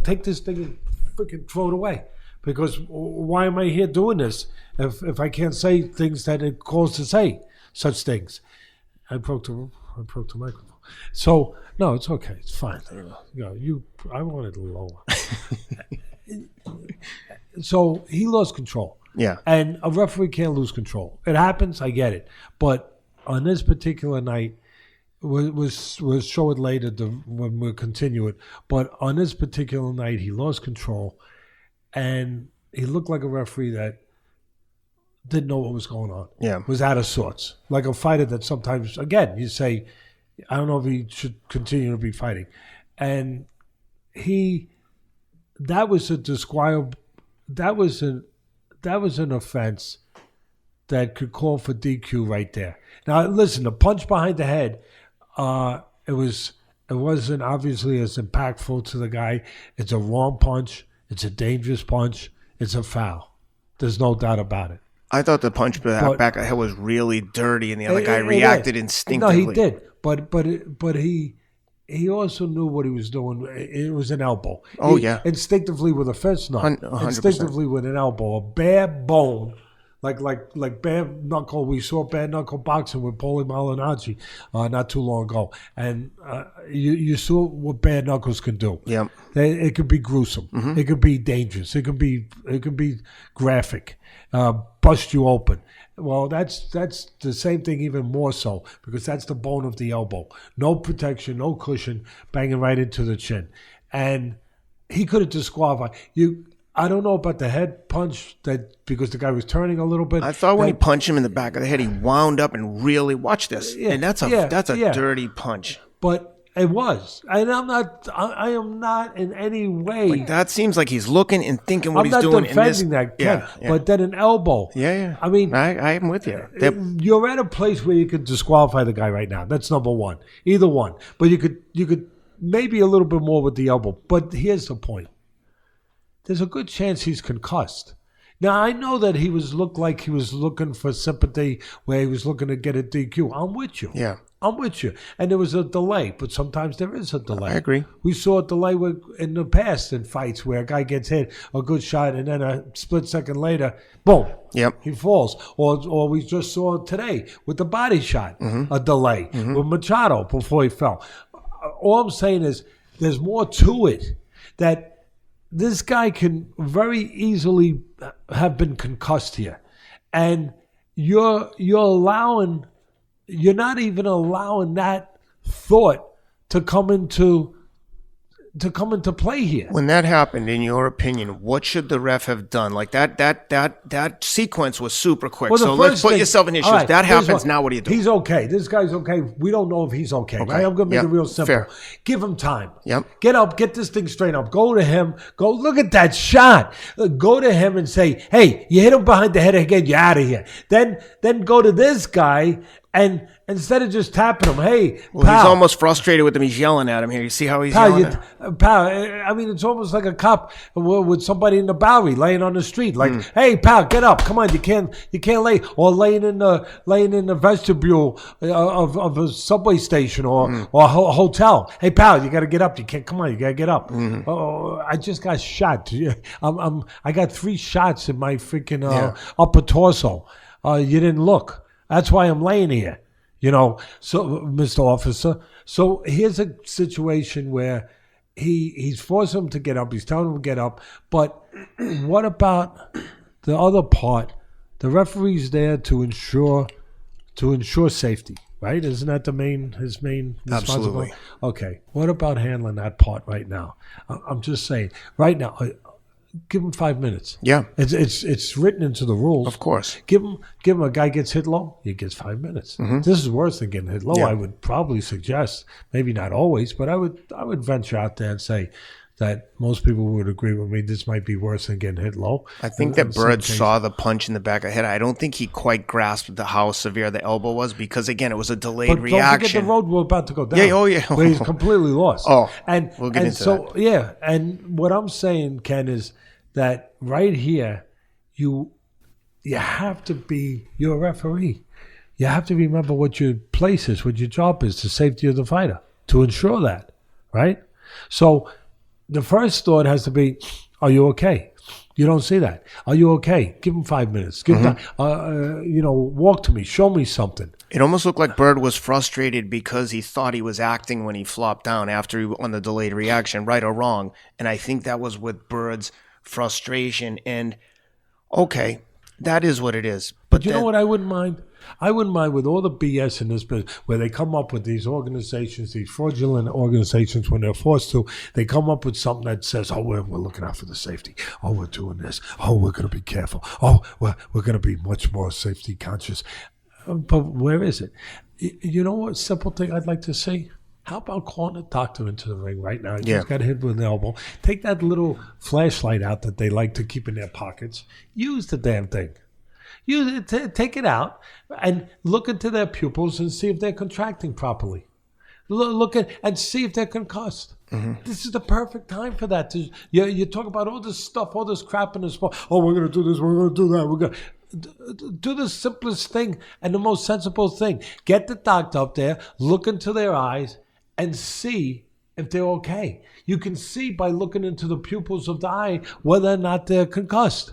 take this thing and freaking throw it away. Because why am I here doing this if I can't say things that it calls to say such things? I broke the microphone. So no, it's okay. It's fine. I wanted it lower. So he lost control. Yeah. And a referee can't lose control. It happens. I get it. But on this particular night, we'll show it later when we'll continue it. But on this particular night, he lost control. And he looked like a referee that didn't know what was going on. Yeah. Was out of sorts. Like a fighter that sometimes, again, you say, I don't know if he should continue to be fighting. And that was an offense that could call for DQ right there. Now, listen, the punch behind the head, it wasn't obviously as impactful to the guy. It's a wrong punch. It's a dangerous punch. It's a foul. There's no doubt about it. I thought the punch back of the head was really dirty, and the other guy reacted instinctively. No, he did. But he also knew what he was doing. It was an elbow. Oh, yeah. Instinctively with a fist knock. 100%. Instinctively with an elbow. A bare bone. Like bare knuckle. We saw bare knuckle boxing with Paulie Malignaggi not too long ago. And you saw what bare knuckles can do. Yep. It could be gruesome. Mm-hmm. It could be dangerous. It could be graphic. Bust you open. Well, that's the same thing, even more so, because that's the bone of the elbow. No protection, no cushion, banging right into the chin. And he could have disqualified you. I don't know about the head punch, that because the guy was turning a little bit. I thought when he punched him in the back of the head, he wound up and really watched this. Yeah, and that's a dirty punch. But it was. And I am not in any way. But that seems like he's looking and thinking what he's doing. I'm not defending that, Ken, but then an elbow. Yeah. I mean, I am with you. You're at a place where you could disqualify the guy right now. That's number one. Either one. But you could maybe a little bit more with the elbow. But here's the point. There's a good chance he's concussed. Now, I know that looked like he was looking for sympathy, where he was looking to get a DQ. I'm with you. Yeah. I'm with you. And there was a delay, but sometimes there is a delay. I agree. We saw a delay in the past in fights where a guy gets hit, a good shot, and then a split second later, boom, he falls. Or we just saw today with the body shot, a delay with Machado before he fell. All I'm saying is there's more to it, that this guy can very easily have been concussed here. And you're not even allowing that thought to come into to come into play here. When that happened, in your opinion, what should the ref have done? Like that sequence was super quick. Well, so let's put yourself in his shoes. Right, that happens. Now what do you do? He's okay. This guy's okay. We don't know if he's okay. Okay. Right? I'm going to make it real simple. Fair. Give him time. Yep. Get up. Get this thing straight up. Go to him. Go look at that shot. Go to him and say, hey, you hit him behind the head again. You're out of here. Then go to this guy and instead of just tapping him, hey, well, pal, he's almost frustrated with him. He's yelling at him here. You see how he's yelling at him? Pal, I mean, it's almost like a cop with somebody in the Bowery laying on the street. Like, hey, pal, get up. Come on, you can't lay. Or laying in the vestibule of a subway station or a hotel. Hey, pal, you got to get up. You can't. Come on, you got to get up. Oh, I just got shot. I got 3 shots in my freaking upper torso. You didn't look. That's why I'm laying here. So Mr. Officer. So here's a situation where he's forcing him to get up. He's telling him to get up. But what about the other part? The referee's there to ensure safety, right? Isn't that his main responsibility? Absolutely. Okay. What about handling that part right now? I'm just saying, right now, give him 5 minutes. Yeah. It's written into the rules. Of course. Give him a guy gets hit low, he gets 5 minutes. This is worse than getting hit low. Yeah. I would probably suggest, maybe not always, but I would venture out there and say that most people would agree with me. This might be worse than getting hit low. I think that Bird saw the punch in the back of the head. I don't think he quite grasped how severe the elbow was because, again, it was a delayed reaction. Don't forget the road we're about to go down. Yeah, oh yeah. Where he's completely lost. Oh, and we'll get into that. Yeah, and what I'm saying, Ken, is that right here, you have to be, you're a referee. You have to remember what your place is, what your job is, the safety of the fighter, to ensure that, right? So the first thought has to be, are you okay? You don't see that. Are you okay? Give him 5 minutes. Give him, walk to me. Show me something. It almost looked like Bird was frustrated because he thought he was acting when he flopped down on the delayed reaction, right or wrong. And I think that was with Bird's frustration. And okay, that is what it is. But you know what I wouldn't mind? I wouldn't mind with all the BS in this business where they come up with these organizations, these fraudulent organizations, when they're forced to, they come up with something that says, oh, we're looking out for the safety. Oh, we're doing this. Oh, we're going to be careful. Oh, we're going to be much more safety conscious. But where is it? You know what simple thing I'd like to see? How about calling a doctor into the ring right now? He just got hit with an elbow. Take that little flashlight out that they like to keep in their pockets. Use the damn thing. Take it out and look into their pupils and see if they're contracting properly. Look at and see if they're concussed. This is the perfect time for that. You talk about all this stuff, all this crap in the sport. Oh, we're going to do this. We're going to do that. We're going to do the simplest thing and the most sensible thing. Get the doctor up there, look into their eyes, and see if they're okay. You can see by looking into the pupils of the eye whether or not they're concussed.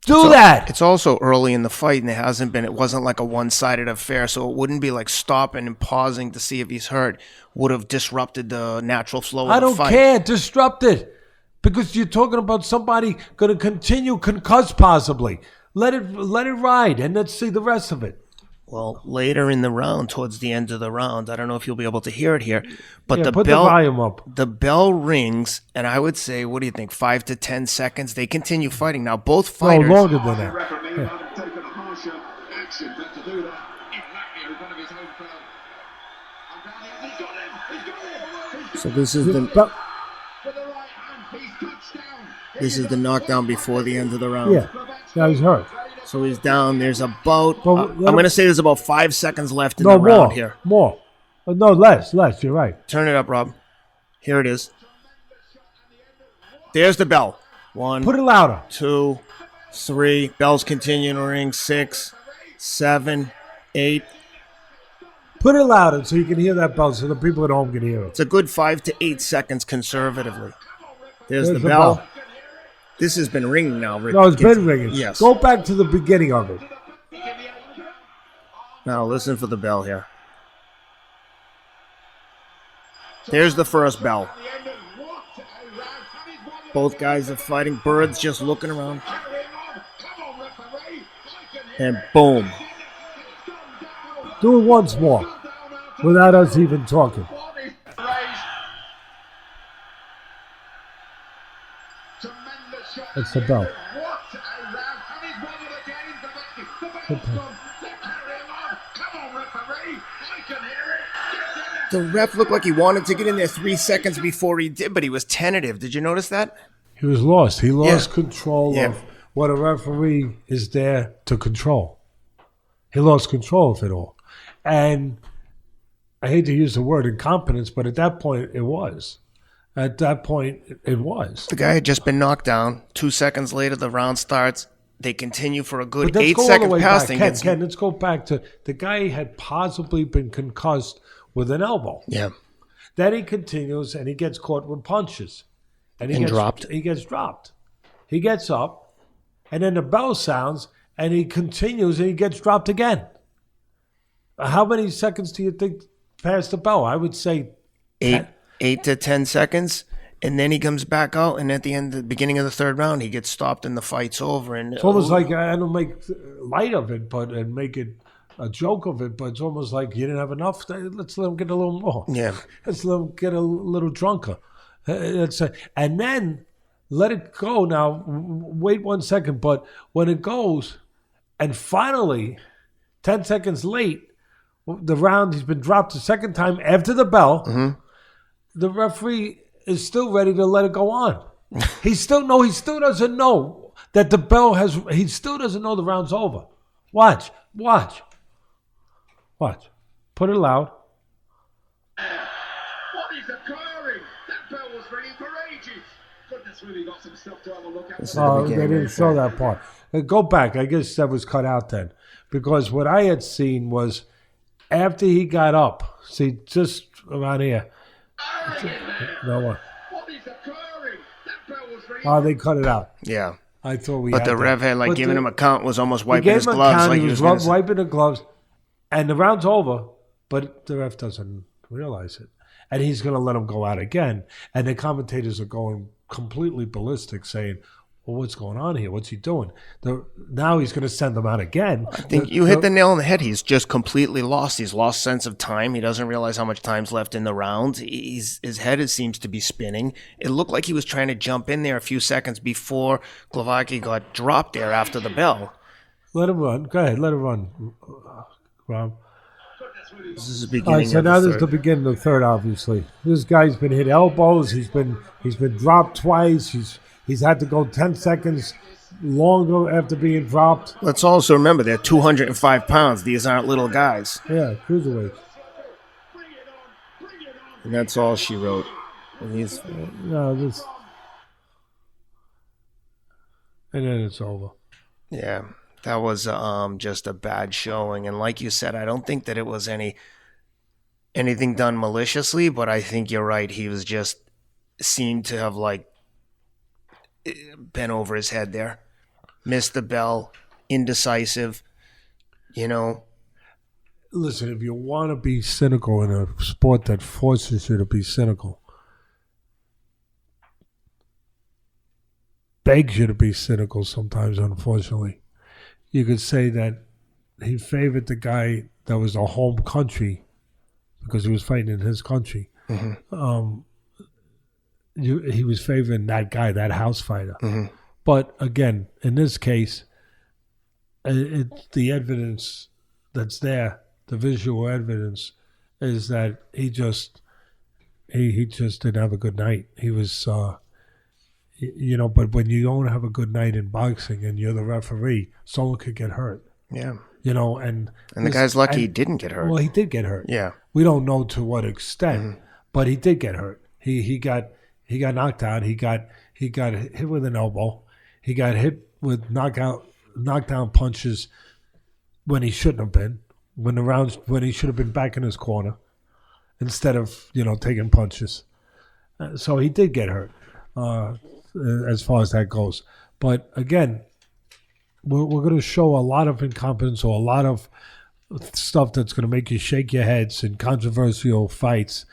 Do that. It's also early in the fight, and it wasn't like a one-sided affair, so it wouldn't be like stopping and pausing to see if he's hurt would have disrupted the natural flow of the fight. I don't care. Disrupt it. Because you're talking about somebody going to continue concussed possibly. Let it ride, and let's see the rest of it. Well, later in the round, towards the end of the round, I don't know if you'll be able to hear it here, but put the volume up. The bell rings, and I would say, what do you think, 5 to 10 seconds? They continue fighting. Now, both fighters... No, longer than that. So this is the knockdown before the end of the round. Yeah, he's hurt. So he's down. There's about, I'm going to say there's about 5 seconds left in the round here. More. No, less. You're right. Turn it up, Rob. Here it is. There's the bell. 1. Put it louder. 2, 3. Bells continue to ring. 6, 7, 8. Put it louder so you can hear that bell so the people at home can hear it. It's a good 5 to 8 seconds conservatively. There's the bell. This has been ringing now, Rick. No, it's been ringing. Yes. Go back to the beginning of it. Now listen for the bell here. There's the first bell. Both guys are fighting. Bird's just looking around. And boom. Do it once more without us even talking. It's the bell. What a round. And he's won it again. The bell's gone. They're carrying on. Come on, referee. I can hear it. The ref looked like he wanted to get in there 3 seconds before he did, but he was tentative. Did you notice that? He was lost. He lost control Yeah. of what a referee is there to control. He lost control of it all. And I hate to use the word incompetence, but at that point it was. At that point it was. The guy had just been knocked down. 2 seconds later, the round starts. They continue for a good But let's 8 go all seconds the way past. back. Ken, let's go back to the guy had possibly been concussed with an elbow. Yeah. Then he continues and he gets caught with punches. And he And gets dropped. He gets dropped. He gets up, and then the bell sounds, and he continues and he gets dropped again. How many seconds do you think past the bell? I would say 8 to 10 seconds. And then he comes back out, and at the beginning of the third round, he gets stopped and the fight's over. And it's almost like, I don't make light of it, and make it a joke of it, but it's almost like you didn't have enough. Let's let him get a little more. Yeah. Let's let him get a little drunker. And then let it go. Now, wait 1 second, but when it goes, and finally, 10 seconds late, the round, he's been dropped the second time after the bell. Mm-hmm. The referee is still ready to let it go on. He still doesn't know that the bell has, he still doesn't know the round's over. Watch. Put it loud. What is occurring? That bell was ringing for ages. Goodness, really got some stuff to have a look at. Oh, they didn't show that part. Go back. I guess that was cut out then. Because what I had seen was after he got up, see, just around here. No one. What is occurring? That bell was ringing. Oh, they cut it out. Yeah. I thought we But had the that. ref had But given him a count, was almost he wiping gave his him a gloves. count, Like he he was was gonna wiping the gloves, and the round's over, but the ref doesn't realize it. And he's going to let him go out again. And the commentators are going completely ballistic, saying, well, what's going on here? What's he doing? Now he's going to send them out again. I think you hit the nail on the head. He's just completely lost. He's lost sense of time. He doesn't realize how much time's left in the round. His head seems to be spinning. It looked like he was trying to jump in there a few seconds before Glowacki got dropped there after the bell. Let him run. Go ahead. Let him run, Rob. This is the All right, beginning so of now the this is the third. beginning of the third, obviously. This guy's been hit elbows. He's been dropped twice. He's had to go 10 seconds longer after being dropped. Let's also remember they're 205 pounds. These aren't little guys. Yeah, cruiserweight. And that's all she wrote. And he's No, this. And then it's over. Yeah, that was just a bad showing. And like you said, I don't think that it was anything done maliciously, but I think you're right. He was just seemed to have been over his head there. Missed the bell, indecisive, Listen, if you want to be cynical in a sport that forces you to be cynical, begs you to be cynical sometimes, unfortunately, you could say that he favored the guy that was a home country because he was fighting in his country. Mm-hmm. He was favoring that guy, that house fighter. Mm-hmm. But again, in this case, it's the evidence that's there, the visual evidence, is that he just didn't have a good night. He was, but when you don't have a good night in boxing and you're the referee, someone could get hurt. Yeah. And the guy's lucky he didn't get hurt. Well, he did get hurt. Yeah. We don't know to what extent, but he did get hurt. He got knocked out. He got hit with an elbow. He got hit with knockdown punches when he shouldn't have been. When he should have been back in his corner instead of taking punches. So he did get hurt as far as that goes. But again, we're going to show a lot of incompetence or a lot of stuff that's going to make you shake your heads in controversial fights,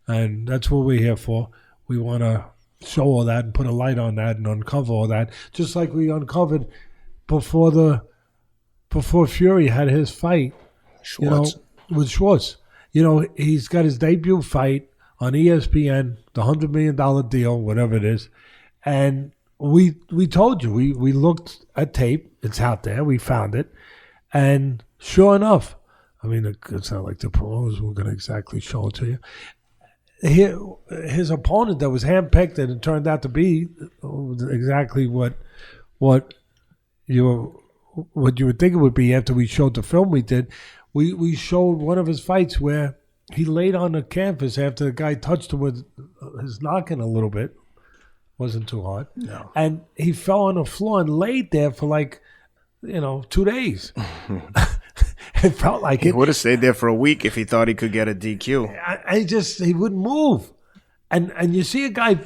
and that's what we're here for. We want to show all that and put a light on that and uncover all that, just like we uncovered before Fury had his fight, Schwartz. with Schwartz. He's got his debut fight on ESPN, the $100 million deal, whatever it is, and we told you. We looked at tape. It's out there. We found it. And sure enough, I mean, it's not like the pros were going to exactly show it to you. His opponent that was handpicked, and it turned out to be exactly what you would think it would be after we showed the film we did. We showed one of his fights where he laid on the canvas after the guy touched him with his knocking a little bit. Wasn't too hard. No. And he fell on the floor and laid there for 2 days. It felt like He it. would have stayed there for a week if he thought he could get a DQ. He wouldn't move. And you see a guy,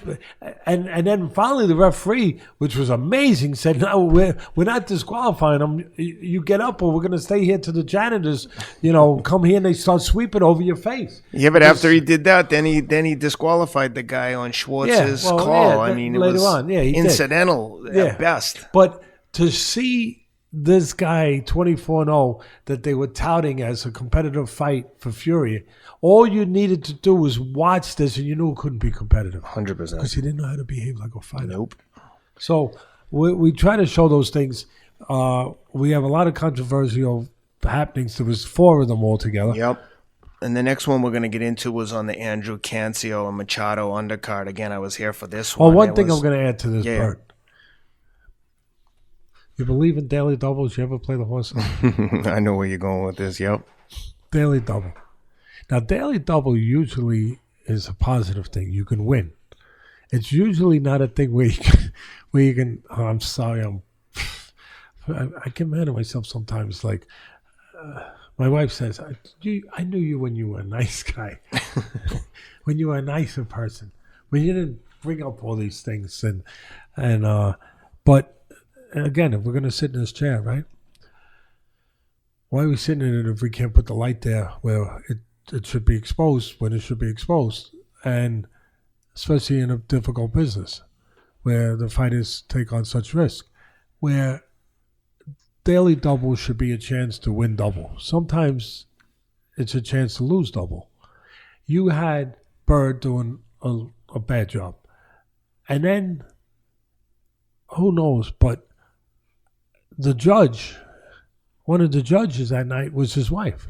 and then finally the referee, which was amazing, said, "No, we're not disqualifying him. You get up, or we're going to stay here till the janitors, come here and they start sweeping over your face." Yeah, but after he did that, then he disqualified the guy on Schwartz's call. I mean, it later was on, he incidental did. at best. But to see this guy 24-0 that they were touting as a competitive fight for Fury, all you needed to do was watch this, and you knew it couldn't be competitive 100%. because he didn't know how to behave like a fighter. Nope. So we try to show those things. We have a lot of controversial happenings. There was 4 of them altogether. Yep. And the next one we're going to get into was on the Andrew Cancio and Machado undercard. Again, I was here for this one. Well, one thing I'm going to add to this, Yeah. Bert. You believe in daily doubles? You ever play the horse? I know where you're going with this. Yep. Daily double. Now, daily double usually is a positive thing. You can win. It's usually not a thing where you can. Oh, I'm sorry. I get mad at myself sometimes. Like my wife says, I knew you when you were a nice guy, when you were a nicer person, when you didn't bring up all these things but. Again, if we're going to sit in this chair, right? Why are we sitting in it if we can't put the light there where it should be exposed when it should be exposed? And especially in a difficult business where the fighters take on such risk, where daily double should be a chance to win double. Sometimes it's a chance to lose double. You had Bird doing a bad job. And then, who knows, but one of the judges that night was his wife.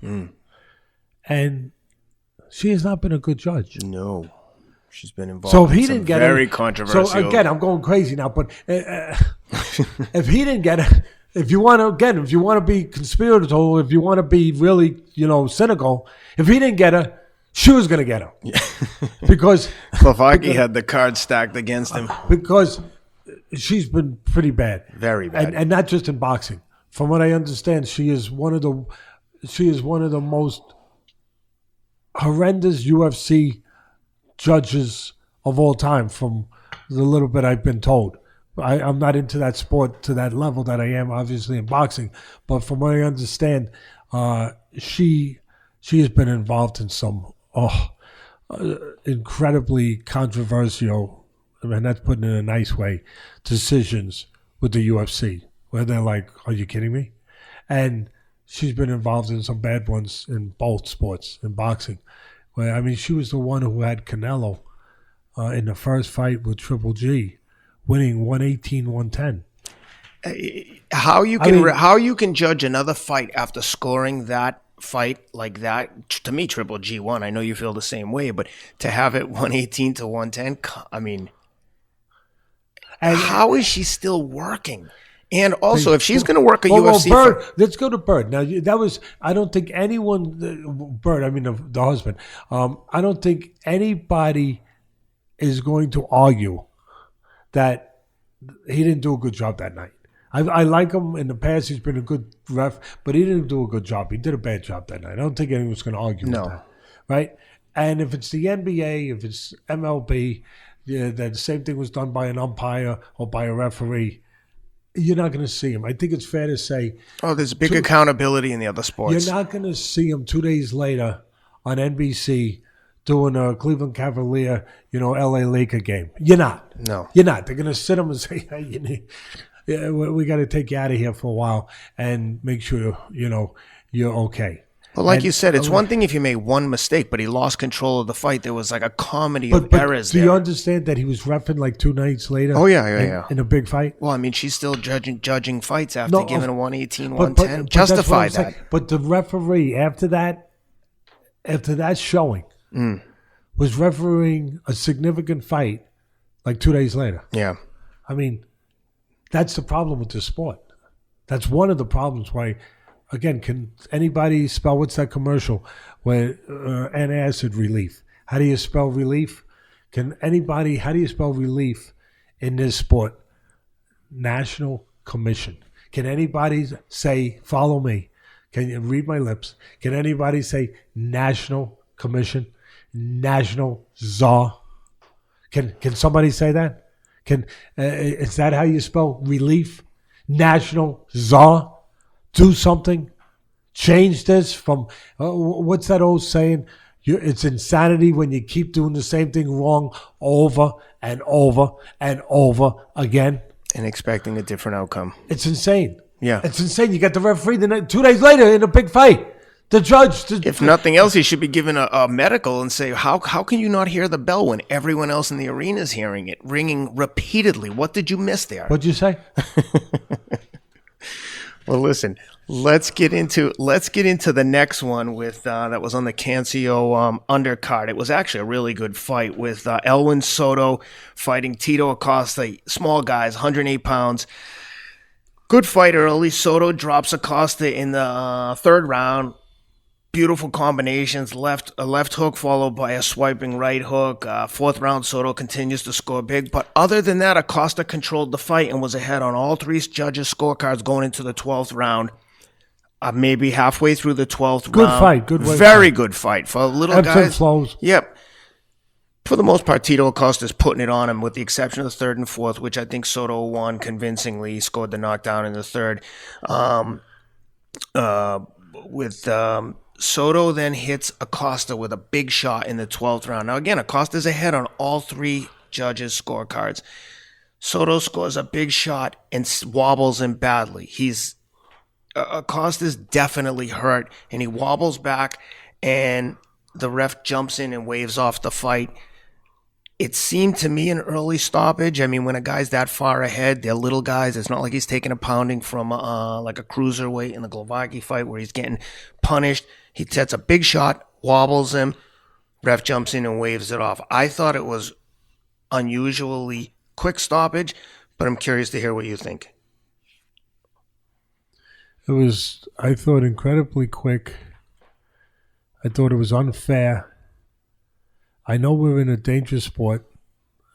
And she has not been a good judge. No. She's been involved So if he in some didn't get very it, controversial. So again, I'm going crazy now, but if he didn't get it, if you want to be conspiratorial, if you want to be really, cynical, if he didn't get her, she was going to get her. Yeah. because Klavaki had the card stacked against him. Because she's been pretty bad. Very bad. And not just in boxing. From what I understand, she is one of the most horrendous UFC judges of all time, from the little bit I've been told. I'm not into that sport to that level that I am, obviously, in boxing. But from what I understand, she has been involved in some incredibly controversial, and that's putting it in a nice way, decisions with the UFC, where they're like, are you kidding me? And she's been involved in some bad ones in both sports, in boxing. Where, she was the one who had Canelo in the first fight with Triple G, winning 118-110. How you can judge another fight after scoring that fight like that? To me, Triple G won. I know you feel the same way, but to have it 118-110, and how is she still working? And also, if she's going to work a UFC Bird, let's go to Bird. Now, I don't think anyone, Bird, the husband, I don't think anybody is going to argue that he didn't do a good job that night. I like him. In the past, he's been a good ref, but he didn't do a good job. He did a bad job that night. I don't think anyone's going to argue with that. Right? And if it's the NBA, if it's MLB, the same thing was done by an umpire or by a referee, you're not going to see him. I think it's fair to say. Oh, there's big accountability in the other sports. You're not going to see him 2 days later on NBC doing a Cleveland Cavalier, LA Laker game. You're not. No. You're not. They're going to sit him and say, hey, we got to take you out of here for a while and make sure, you're okay. Well, like And- you said, it's one thing if you made one mistake, but he lost control of the fight. There was like a comedy But, of but errors do there. you understand that he was reffing like 2 nights later? Oh, yeah. In a big fight. Well, I mean, she's still judging fights after giving a 118, But 110. that's what Justify I'm saying. that. But the referee after that showing was refereeing a significant fight like 2 days later. Yeah. I mean, that's the problem with this sport. That's one of the problems why, again, can anybody spell, what's that commercial where antacid relief? How do you spell relief? How do you spell relief in this sport? National Commission. Can anybody say, follow me? Can you read my lips? Can anybody say National Commission? National Czar? Can somebody say that? Is that how you spell relief? National Czar? Do something. Change this from, what's that old saying? It's insanity when you keep doing the same thing wrong over and over and over again. And expecting a different outcome. It's insane. Yeah. It's insane. You got the referee 2 days later in a big fight. The judge. If nothing else, he should be given a medical and say, how can you not hear the bell when everyone else in the arena is hearing it, ringing repeatedly? What did you miss there? What'd you say? Well, listen, let's get into the next one with that was on the Cancio undercard. It was actually a really good fight with Elwin Soto fighting Tito Acosta, small guys, 108 pounds. Good fight early. Soto drops Acosta in the third round. Beautiful combinations, a left hook followed by a swiping right hook. Fourth round, Soto continues to score big. But other than that, Acosta controlled the fight and was ahead on all three judges' scorecards going into the 12th round. Maybe halfway through the 12th Good round. fight, good fight. Very good fight. For little Ebbs and guys. flows. Yep. For the most part, Tito Acosta's putting it on him with the exception of the third and fourth, which I think Soto won convincingly. He scored the knockdown in the third. Soto then hits Acosta with a big shot in the 12th round. Now, again, Acosta's ahead on all three judges' scorecards. Soto scores a big shot and wobbles him badly. Acosta's definitely hurt, and he wobbles back, and the ref jumps in and waves off the fight. It seemed to me an early stoppage. I mean, when a guy's that far ahead, they're little guys. It's not like he's taking a pounding from like a cruiserweight in the Glovacki fight where he's getting punished. He sets a big shot, wobbles him, ref jumps in and waves it off. I thought it was unusually quick stoppage, but I'm curious to hear what you think. It was, I thought, incredibly quick. I thought it was unfair. I know we're in a dangerous sport.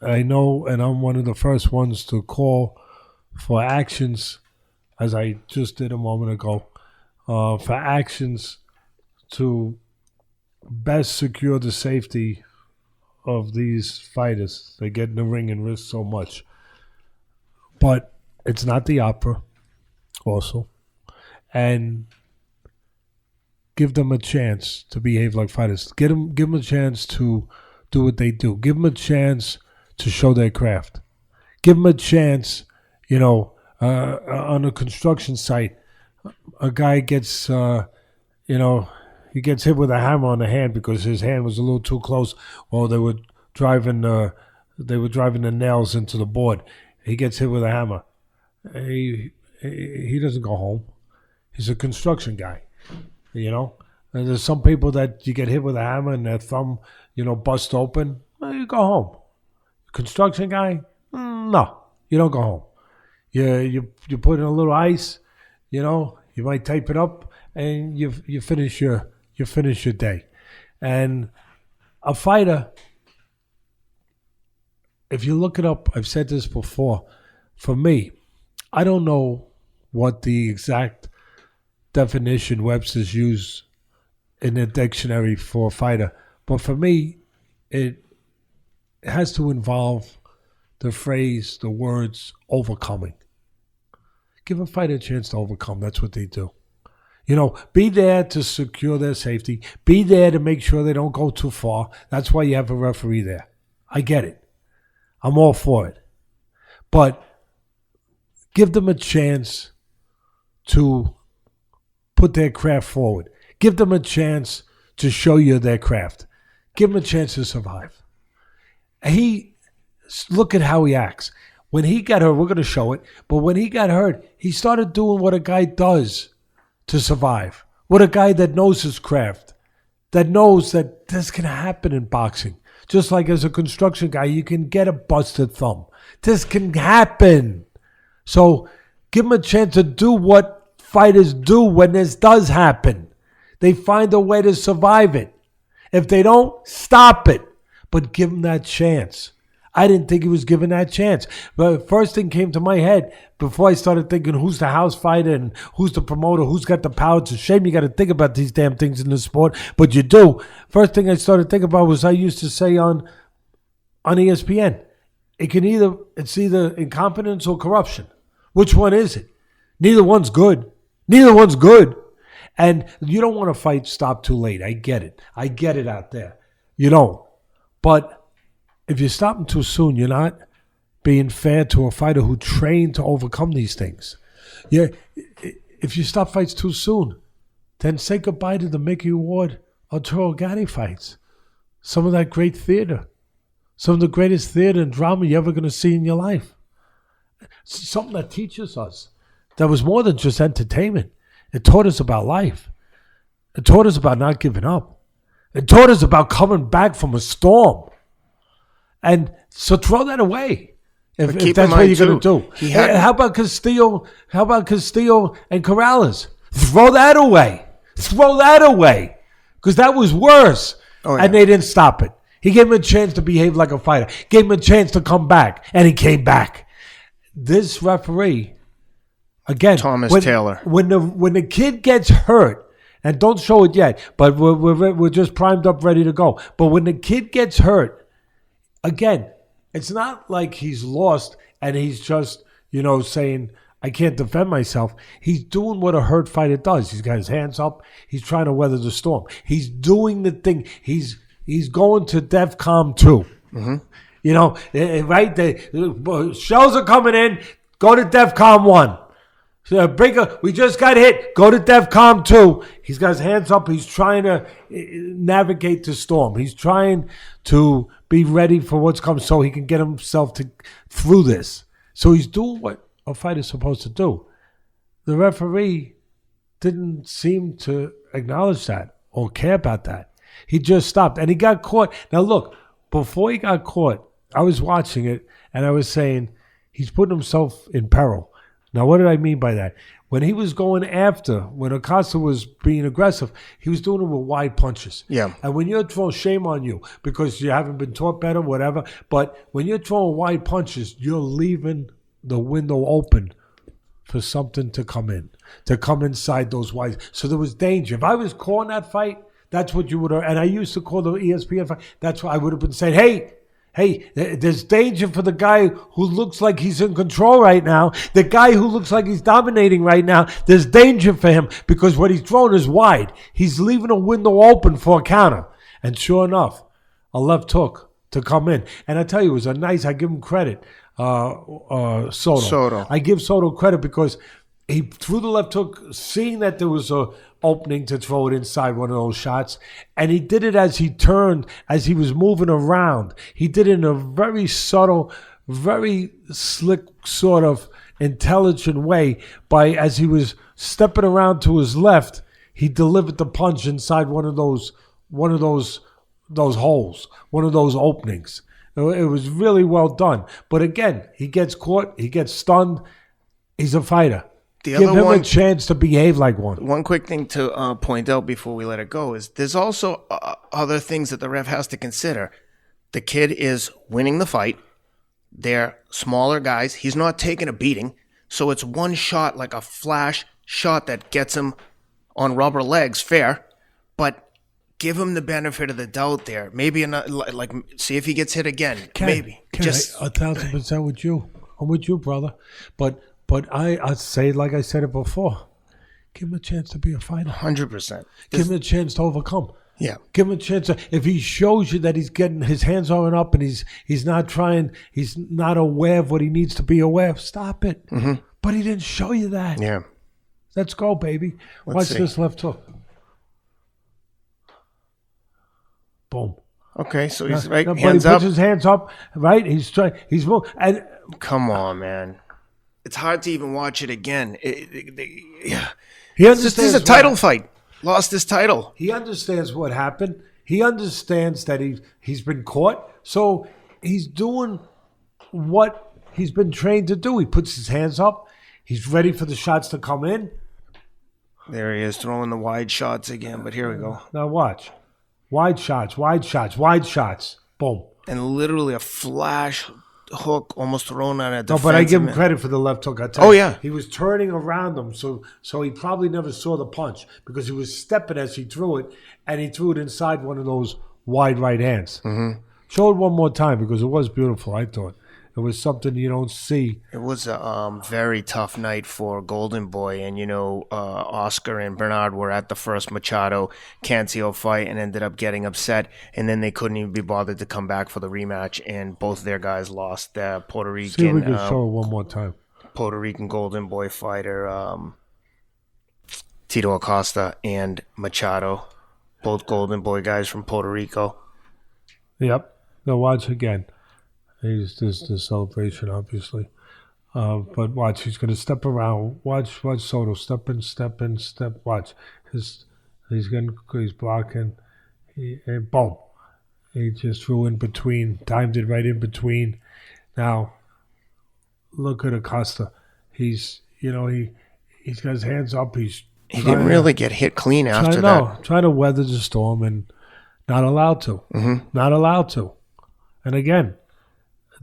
I know, and I'm one of the first ones to call for actions, as I just did a moment ago, for actions to best secure the safety of these fighters. They get in the ring and risk so much. But it's not the opera, also. And give them a chance to behave like fighters. Give them a chance to do what they do. Give them a chance to show their craft. Give them a chance, on a construction site, a guy gets, he gets hit with a hammer on the hand because his hand was a little too close while they were driving the nails into the board. He gets hit with a hammer. He doesn't go home. He's a construction guy, And there's some people that you get hit with a hammer and their thumb, bust open. Well, you go home. Construction guy, no, you don't go home. You put in a little ice, you might tape it up, and you finish your day. And a fighter, if you look it up, I've said this before. For me, I don't know what the exact definition Webster's use in the dictionary for a fighter, but for me, it has to involve the phrase, the words, overcoming. Give a fighter a chance to overcome. That's what they do. Be there to secure their safety. Be there to make sure they don't go too far. That's why you have a referee there. I get it. I'm all for it. But give them a chance to put their craft forward. Give them a chance to show you their craft. Give them a chance to survive. Look at how he acts. When he got hurt, we're going to show it, but when he got hurt, he started doing what a guy does to survive. What a guy that knows his craft, that knows that this can happen in boxing. Just like as a construction guy, you can get a busted thumb. This can happen. So give him a chance to do what fighters do when this does happen. They find a way to survive it. If they don't, stop it. But give him that chance. I didn't think he was given that chance. But first thing came to my head before I started thinking who's the house fighter and who's the promoter, who's got the power. It's a shame you got to think about these damn things in the sport, but you do. First thing I started thinking about was I used to say on ESPN, it's either incompetence or corruption. Which one is it? Neither one's good. Neither one's good. And you don't want to fight stop too late. I get it. I get it out there. You don't. But if you stop them too soon, you're not being fair to a fighter who trained to overcome these things. Yeah, if you stop fights too soon, then say goodbye to the Mickey Ward Arturo Gatti fights. Some of that great theater. Some of the greatest theater and drama you're ever going to see in your life. Something that teaches us. That was more than just entertainment. It taught us about life. It taught us about not giving up. It taught us about coming back from a storm. And so throw that away if that's what you're going to do. How about Castillo? How about Castillo and Corrales? Throw that away. Throw that away. Because that was worse. Oh, yeah. And they didn't stop it. He gave him a chance to behave like a fighter. Gave him a chance to come back. And he came back. This referee, again, Thomas Taylor. When the kid gets hurt, and don't show it yet, but we're just primed up, ready to go. But when the kid gets hurt, again, it's not like he's lost and he's just, saying, I can't defend myself. He's doing what a hurt fighter does. He's got his hands up. He's trying to weather the storm. He's doing the thing. He's going to DEFCON 2. Mm-hmm. Right? The shells are coming in. Go to DEFCON 1. We just got hit. Go to DEFCON 2. He's got his hands up. He's trying to navigate the storm. He's trying to be ready for what's coming so he can get himself through this. So he's doing what a fighter's supposed to do. The referee didn't seem to acknowledge that or care about that. He just stopped. And he got caught. Now, look, before he got caught, I was watching it, and I was saying he's putting himself in peril. Now, what did I mean by that? When he was going after, when Acosta was being aggressive, he was doing it with wide punches. Yeah. And when you're throwing, shame on you because you haven't been taught better, whatever. But when you're throwing wide punches, you're leaving the window open for something to come inside those wide. So there was danger. If I was calling that fight, that's what you would have. And I used to call the ESPN fight. That's what I would have been saying, Hey, there's danger for the guy who looks like he's in control right now. The guy who looks like he's dominating right now, there's danger for him because what he's throwing is wide. He's leaving a window open for a counter. And sure enough, a left hook to come in. And I tell you, it was I give him credit, Soto. I give Soto credit because he threw the left hook, seeing that there was a opening to throw it inside one of those shots. And he did it as he turned, as he was moving around. He did it in a very subtle, very slick sort of intelligent way as he was stepping around to his left, he delivered the punch inside one of those holes, one of those openings. It was really well done. But again, he gets caught, he gets stunned. He's a fighter. Give him a chance to behave like one. One quick thing to point out before we let it go is there's also other things that the ref has to consider. The kid is winning the fight. They're smaller guys. He's not taking a beating. So it's one shot, like a flash shot that gets him on rubber legs, fair. But give him the benefit of the doubt there. Maybe see if he gets hit again. Maybe. Just 1,000% with you. I'm with you, brother. But I'd say, like I said it before, give him a chance to be a fighter. 100%. Give him a chance to overcome. Yeah. Give him a chance. If he shows you that he's getting his hands aren't up and he's not trying, he's not aware of what he needs to be aware of, stop it. Mm-hmm. But he didn't show you that. Yeah. Let's go, baby. Watch this left hook. Boom. Okay, so he's But he hands puts up. his hands up, right? He's trying. He's moving. And Come on, man. It's hard to even watch it again. Yeah. he This understands is a title fight. Lost his title. He understands what happened. He understands that he's been caught. So he's doing what he's been trained to do. He puts his hands up. He's ready for the shots to come in. There he is throwing the wide shots again, but here we go. Now watch. Wide shots, wide shots, wide shots. Boom. And literally a flash hook almost thrown on a No, defensive but I give him man. credit for the left hook. I tell Oh, you. yeah. He was turning around him, so he probably never saw the punch because he was stepping as he threw it, and he threw it inside one of those wide right hands. Mm-hmm. Show it one more time because it was beautiful, I thought. It was something you don't see. It was a very tough night for Golden Boy, and Oscar and Bernard were at the first Machado Cancio fight and ended up getting upset, and then they couldn't even be bothered to come back for the rematch, and both their guys lost. The Puerto See if we Rican can show it one more time. Puerto Rican Golden Boy fighter Tito Acosta and Machado, both Golden Boy guys from Puerto Rico. Yep. Now watch again. He's this celebration, obviously. But watch, he's going to step around. Watch Soto step in, step. Watch, he's blocking, and boom, he just threw in between, timed it right in between. Now, look at Acosta. He's got his hands up. He didn't really get hit clean after that. Trying to weather the storm and not allowed to. Mm-hmm. Not allowed to. And again.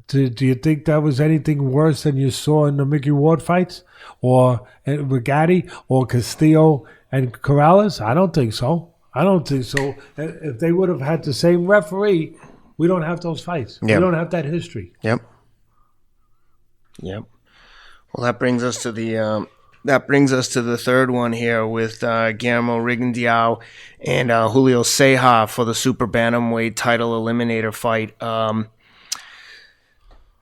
Do you think that was anything worse than you saw in the Mickey Ward fights? Or Rigatti? Or Castillo and Corrales? I don't think so. If they would have had the same referee, we don't have those fights. Yep. We don't have that history. Yep. Well, that brings us to the third one here with Guillermo Rigondeaux and Julio Ceja for the super bantamweight title eliminator fight.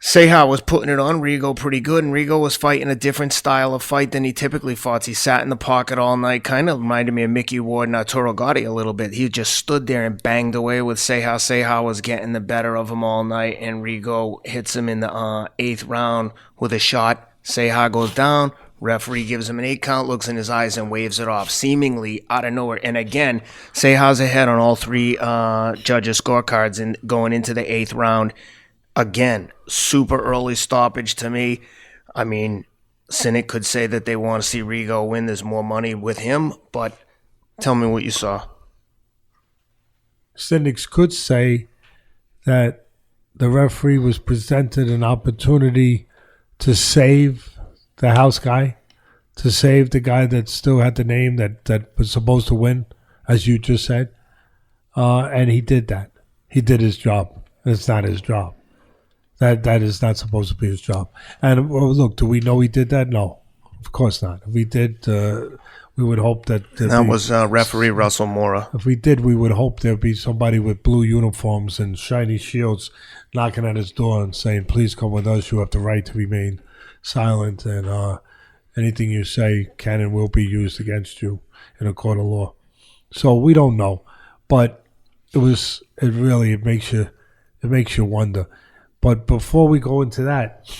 Ceja was putting it on Rigo pretty good, and Rigo was fighting a different style of fight than he typically fights. He sat in the pocket all night, kind of reminded me of Mickey Ward and Arturo Gatti a little bit. He just stood there and banged away with Ceja. Ceja was getting the better of him all night, and Rigo hits him in the 8th round with a shot. Ceja goes down. Referee gives him an 8 count, looks in his eyes, and waves it off, seemingly out of nowhere. And again, Ceja's ahead on all 3 judges' scorecards and going into the 8th round. Again, super early stoppage to me. I mean, Cynic could say that they want to see Rigo win. There's more money with him, but tell me what you saw. Cynics could say that the referee was presented an opportunity to save the house guy, to save the guy that still had the name that was supposed to win, as you just said. And he did that. He did his job. It's not his job. That is not supposed to be his job. And look, do we know he did that? No, of course not. If we did, we would hope that was referee Russell Mora. If we did, we would hope there'd be somebody with blue uniforms and shiny shields knocking at his door and saying, "Please come with us. You have the right to remain silent, and anything you say can and will be used against you in a court of law." So we don't know, but it really makes you wonder. But before we go into that,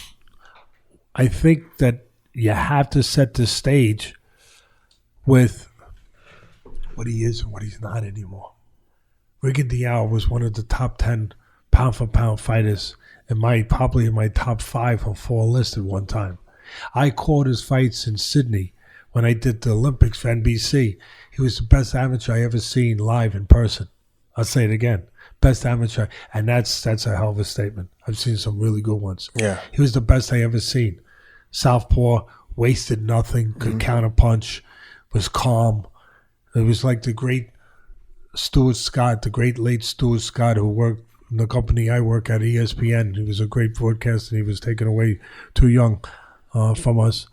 I think that you have to set the stage with what he is and what he's not anymore. Rigondeaux was one of the top 10 pound-for-pound fighters probably in my top 5 or 4 list at one time. I called his fights in Sydney when I did the Olympics for NBC. He was the best amateur I ever seen live in person. I'll say it again. Best amateur, and that's a hell of a statement. I've seen some really good ones. Yeah. He was the best I ever seen. Southpaw, wasted nothing, could counterpunch, was calm. It was like the great Stuart Scott, the great late Stuart Scott, who worked in the company I work at, ESPN. He was a great broadcaster, and he was taken away too young from us.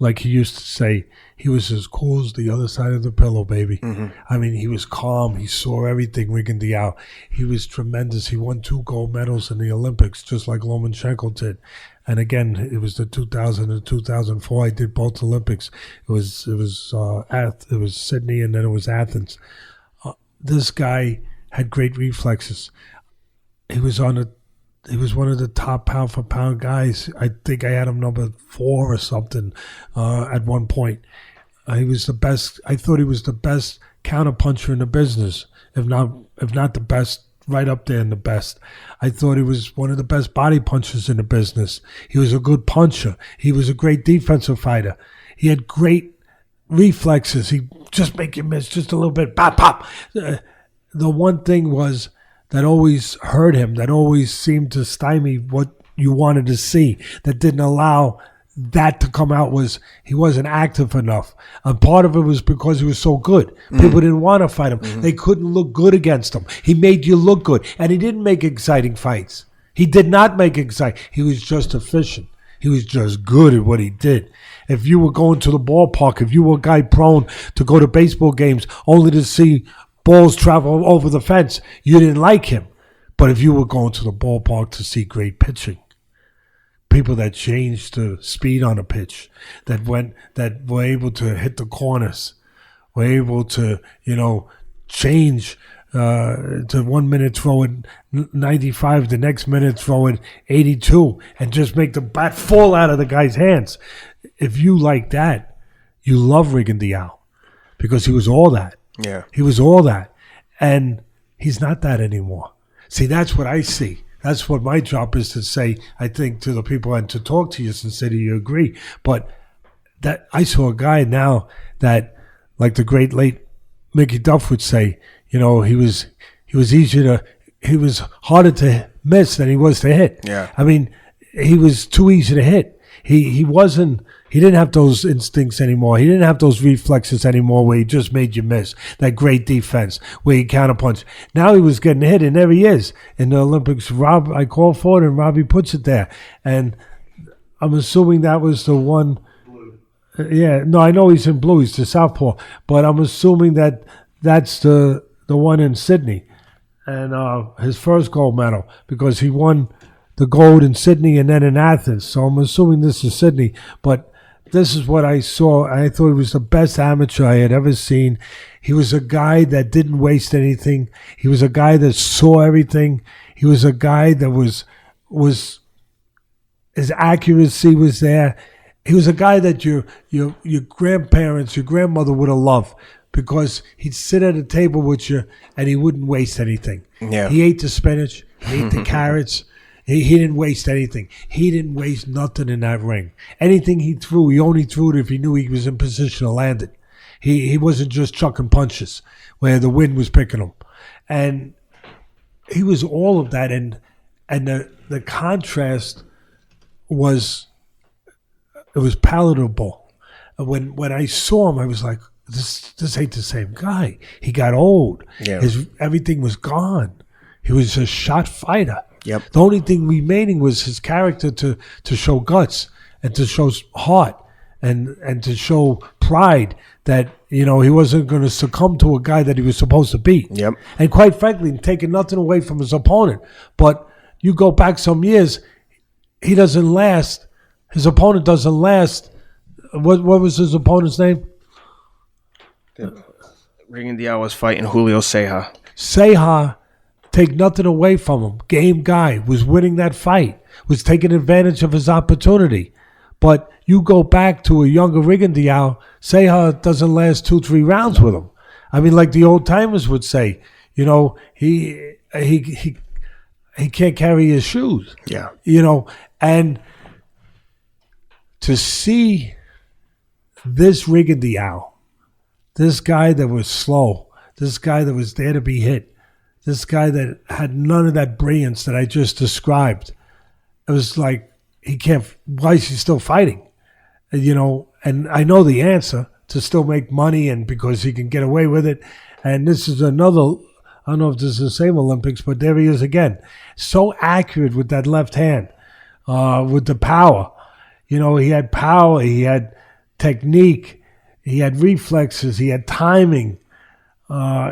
Like he used to say, he was as cool as the other side of the pillow, baby. Mm-hmm. I mean, he was calm. He saw everything, Rigondeaux. He was tremendous. He won 2 gold medals in the Olympics, just like Lomachenko did. And again, it was the 2000 and 2004. I did both Olympics. It was Sydney, and then it was Athens. This guy had great reflexes. He was one of the top pound for pound guys. I think I had him number 4 or something at one point. He was the best. I thought he was the best counterpuncher in the business, if not the best, right up there in the best. I thought he was one of the best body punchers in the business. He was a good puncher. He was a great defensive fighter. He had great reflexes. He just make you miss just a little bit. Pop, pop. The one thing was that always hurt him, that always seemed to stymie what you wanted to see, that didn't allow that to come out, was he wasn't active enough. And part of it was because he was so good. People didn't want to fight him. They couldn't look good against him. He made you look good. And he didn't make exciting fights. He did not make exciting. He was just efficient. He was just good at what he did. If you were going to the ballpark, if you were a guy prone to go to baseball games only to see balls travel over the fence, you didn't like him. But if you were going to the ballpark to see great pitching, people that changed the speed on a pitch, that were able to hit the corners, were able to, change to 1 minute throw it 95, the next minute throw it 82, and just make the bat fall out of the guy's hands. If you like that, you love Rigondeaux, because he was all that. Yeah. He was all that. And he's not that anymore. See, that's what I see. That's what my job is to say, I think, to the people and to talk to you and say, do you agree? But that I saw a guy now that, like the great late Mickey Duff would say, he was harder to miss than he was to hit. Yeah. I mean, he was too easy to hit. He didn't have those instincts anymore. He didn't have those reflexes anymore where he just made you miss. That great defense where he counterpunched. Now he was getting hit, and there he is. In the Olympics, I call for it, and Robbie puts it there. And I'm assuming that was the one. Yeah, no, I know he's in blue. He's the southpaw. But I'm assuming that that's the one in Sydney. And his first gold medal, because he won the gold in Sydney and then in Athens. So I'm assuming this is Sydney. But this is what I saw. I thought he was the best amateur I had ever seen. He was a guy that didn't waste anything. He was a guy that saw everything. He was a guy that was his accuracy was there. He was a guy that your grandparents, your grandmother would have loved, because he'd sit at a table with you and he wouldn't waste anything. Yeah. He ate the spinach. He ate the carrots. He didn't waste anything. He didn't waste nothing in that ring. Anything he threw, he only threw it if he knew he was in position to land it. He wasn't just chucking punches where the wind was picking him. And he was all of that. And the contrast was palatable. When I saw him, I was like, this ain't the same guy. He got old. Yeah. Everything was gone. He was a shot fighter. Yep. The only thing remaining was his character to show guts and to show heart and to show pride that, he wasn't going to succumb to a guy that he was supposed to beat. Yep. And quite frankly, taking nothing away from his opponent. But you go back some years, he doesn't last. His opponent doesn't last. What was his opponent's name? Rigondeaux was fighting Julio Ceja. Ceja, take nothing away from him. Game guy, was winning that fight, was taking advantage of his opportunity. But you go back to a younger Rigondeaux, Ceja doesn't last 2-3 rounds with him. I mean, like the old timers would say, he can't carry his shoes. Yeah. And to see this Rigondeaux, this guy that was slow, this guy that was there to be hit, this guy that had none of that brilliance that I just described, it was like, why is he still fighting? And I know the answer, to still make money and because he can get away with it. And this is another, I don't know if this is the same Olympics, but there he is again. So accurate with that left hand, with the power. He had power, he had technique, he had reflexes, he had timing.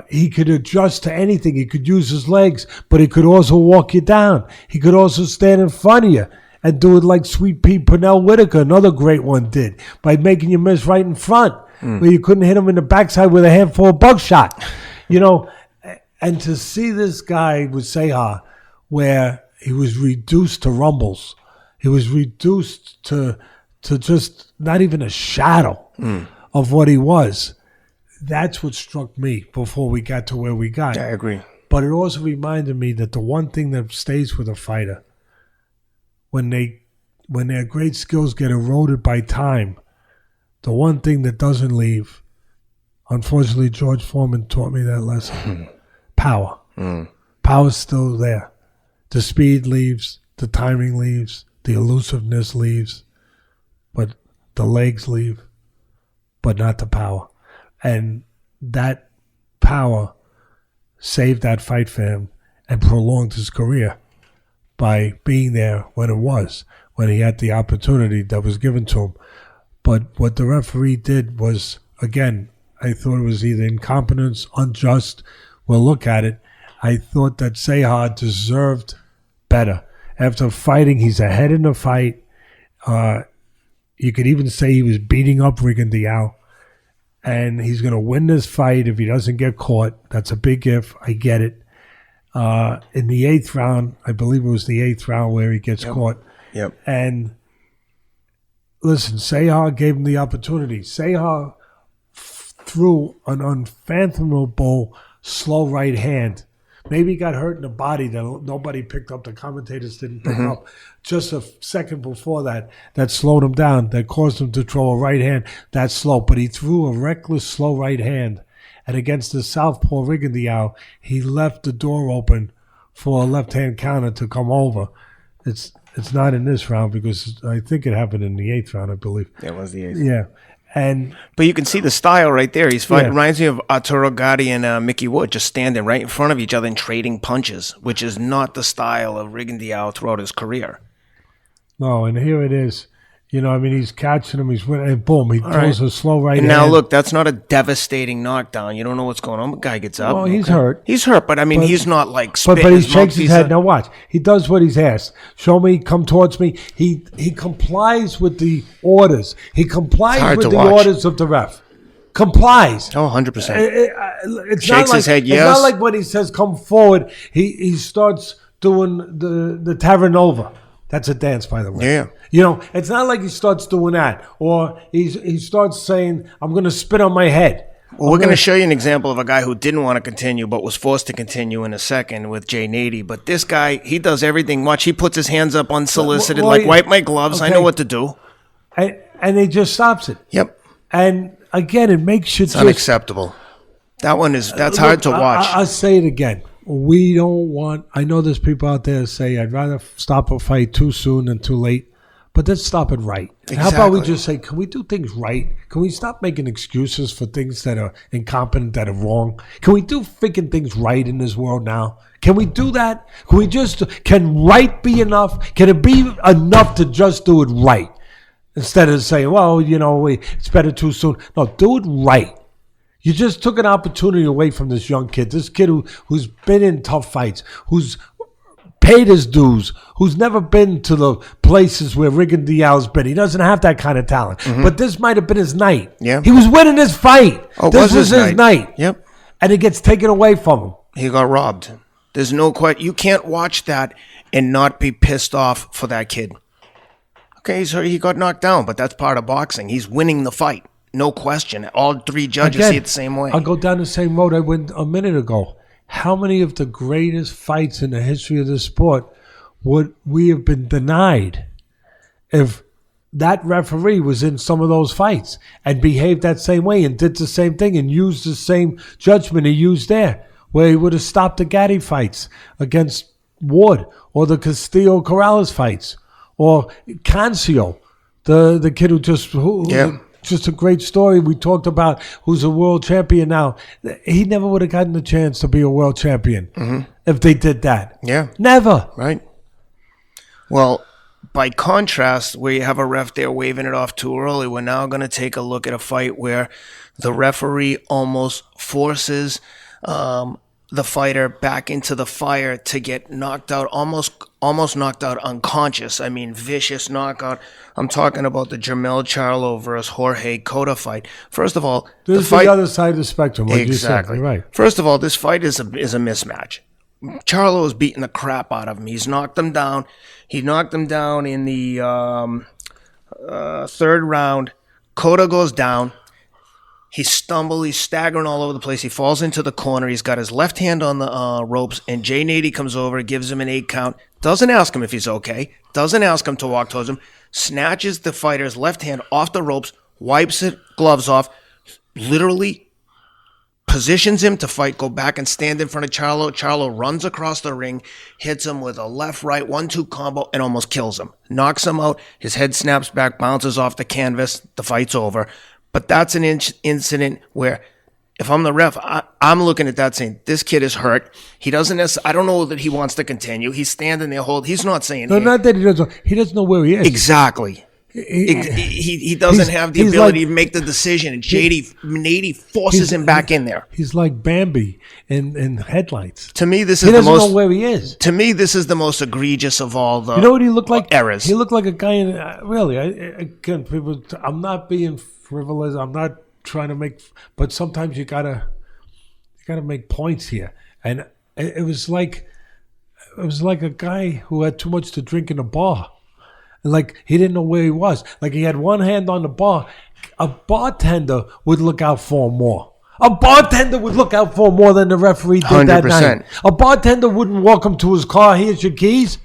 He could adjust to anything. He could use his legs, but he could also walk you down. He could also stand in front of you and do it like Sweet Pea Pernell Whitaker, another great one, did, by making you miss right in front, where you couldn't hit him in the backside with a handful of buckshot. And to see this guy with Seha, where he was reduced to rumbles, he was reduced to just not even a shadow of what he was. That's what struck me before we got to where we got. I agree. But it also reminded me that the one thing that stays with a fighter, when their great skills get eroded by time, the one thing that doesn't leave, unfortunately, George Foreman taught me that lesson. Power. Power's still there. The speed leaves, the timing leaves, the elusiveness leaves, but the legs leave, but not the power. And that power saved that fight for him and prolonged his career by being there when he had the opportunity that was given to him. But what the referee did was, again, I thought it was either incompetence, unjust. We'll look at it. I thought that Seha deserved better. After fighting, he's ahead in the fight. You could even say he was beating up Rigondeaux. And he's going to win this fight if he doesn't get caught. That's a big if. I get it. In the 8th round, I believe it was the 8th round where he gets caught. Yep. And listen, Seha gave him the opportunity. Seha threw an unfathomable slow right hand. Maybe he got hurt in the body that nobody picked up. The commentators didn't pick up. Just a second before that slowed him down, that caused him to throw a right hand that slow. But he threw a reckless, slow right hand. And against the southpaw Rigondeaux, he left the door open for a left-hand counter to come over. It's not in this round because I think it happened in the 8th round, I believe. It was the 8th. Yeah. But you can see the style right there. He's fighting. Reminds me of Arturo Gatti and Mickey Wood, just standing right in front of each other and trading punches, which is not the style of Rigondeaux throughout his career. No, and here it is. You know, I mean, he's catching him, he's winning, and boom, he throws a slow right hand. And now, look, that's not a devastating knockdown. You don't know what's going on. The guy gets up. Well, he's hurt. He's hurt, but I mean, he's not like spitting But he his shakes his mouth. head. Now watch. He does what he's asked. Show me, come towards me. He complies with the orders. He complies with the orders of the ref. Complies. Oh, 100%. It's Shakes not like, his head, yes. It's not like when he says come forward, he starts doing the Terranova. That's a dance, by the way. Yeah. You know, it's not like he starts doing that. Or he starts saying, I'm going to spit on my head. Well, we're going to show you an example of a guy who didn't want to continue but was forced to continue in a second with Jay Nady. But this guy, he does everything. Watch, he puts his hands up unsolicited, wipe my gloves. Okay. I know what to do. And he just stops it. Yep. And again, it makes you it's unacceptable. That's hard to watch. I'll say it again. We don't want, I know there's people out there that say, I'd rather stop a fight too soon than too late, but let's stop it right. Exactly. How about we just say, can we do things right? Can we stop making excuses for things that are incompetent, that are wrong? Can we do freaking things right in this world now? Can we do that? Can right be enough? Can it be enough to just do it right? Instead of saying, well, you know, it's better too soon. No, do it right. You just took an opportunity away from this young kid, this kid who's been in tough fights, who's paid his dues, who's never been to the places where Rigondeaux's been. He doesn't have that kind of talent. Mm-hmm. But this might have been his night. Yeah. He was winning his fight. Oh, this was his night. Yep. And it gets taken away from him. He got robbed. There's no question. You can't watch that and not be pissed off for that kid. Okay, so he got knocked down, but that's part of boxing. He's winning the fight. No question. All three judges see it the same way. I'll go down the same road I went a minute ago. How many of the greatest fights in the history of the sport would we have been denied if that referee was in some of those fights and behaved that same way and did the same thing and used the same judgment he used there, where he would have stopped the Gatti fights against Ward or the Castillo-Corrales fights or Cancio, the kid who just... Just a great story we talked about, who's a world champion now. He never would have gotten the chance to be a world champion if they did that. Yeah. Never. Right. Well, by contrast, where you have a ref there waving it off too early, we're now going to take a look at a fight where the referee almost forces the fighter back into the fire to get knocked out, almost knocked out unconscious. I mean, vicious knockout. I'm talking about the Jermall Charlo versus Jorge Cota fight. First of all, This is the other side of the spectrum. What exactly. You said. You're right. First of all, this fight is a mismatch. Charlo is beating the crap out of him. He's knocked him down. He knocked him down in the third round. Cota goes down. He's staggering all over the place. He falls into the corner. He's got his left hand on the ropes, and Jay Nady comes over, gives him an 8 count, doesn't ask him if he's okay, doesn't ask him to walk towards him, snatches the fighter's left hand off the ropes, wipes it, gloves off, literally positions him to fight, go back and stand in front of Charlo. Charlo runs across the ring, hits him with a left-right 1-2 combo, and almost kills him. Knocks him out. His head snaps back, bounces off the canvas. The fight's over. But that's an incident where, if I'm the ref, I'm looking at that saying, this kid is hurt. He doesn't. I don't know that he wants to continue. He's standing there, he's not saying. No, not that he doesn't. He doesn't know where he is. Exactly. He doesn't have the ability to make the decision, and Nady forces him back in there. He's like Bambi in Headlights. To me, this He is the doesn't most. know where he is. To me, this is the most egregious of all the. You know what he looked like? Errors. He looked like a guy in. Really, again, people. I'm not being frivolous. I'm not trying to make. But sometimes you gotta make points here, and it was like a guy who had too much to drink in a bar. Like he didn't know where he was. Like he had one hand on the bar. A bartender would look out for him more. A bartender would look out for him more than the referee did 100%. That night. A bartender wouldn't walk him to his car. Here's your keys.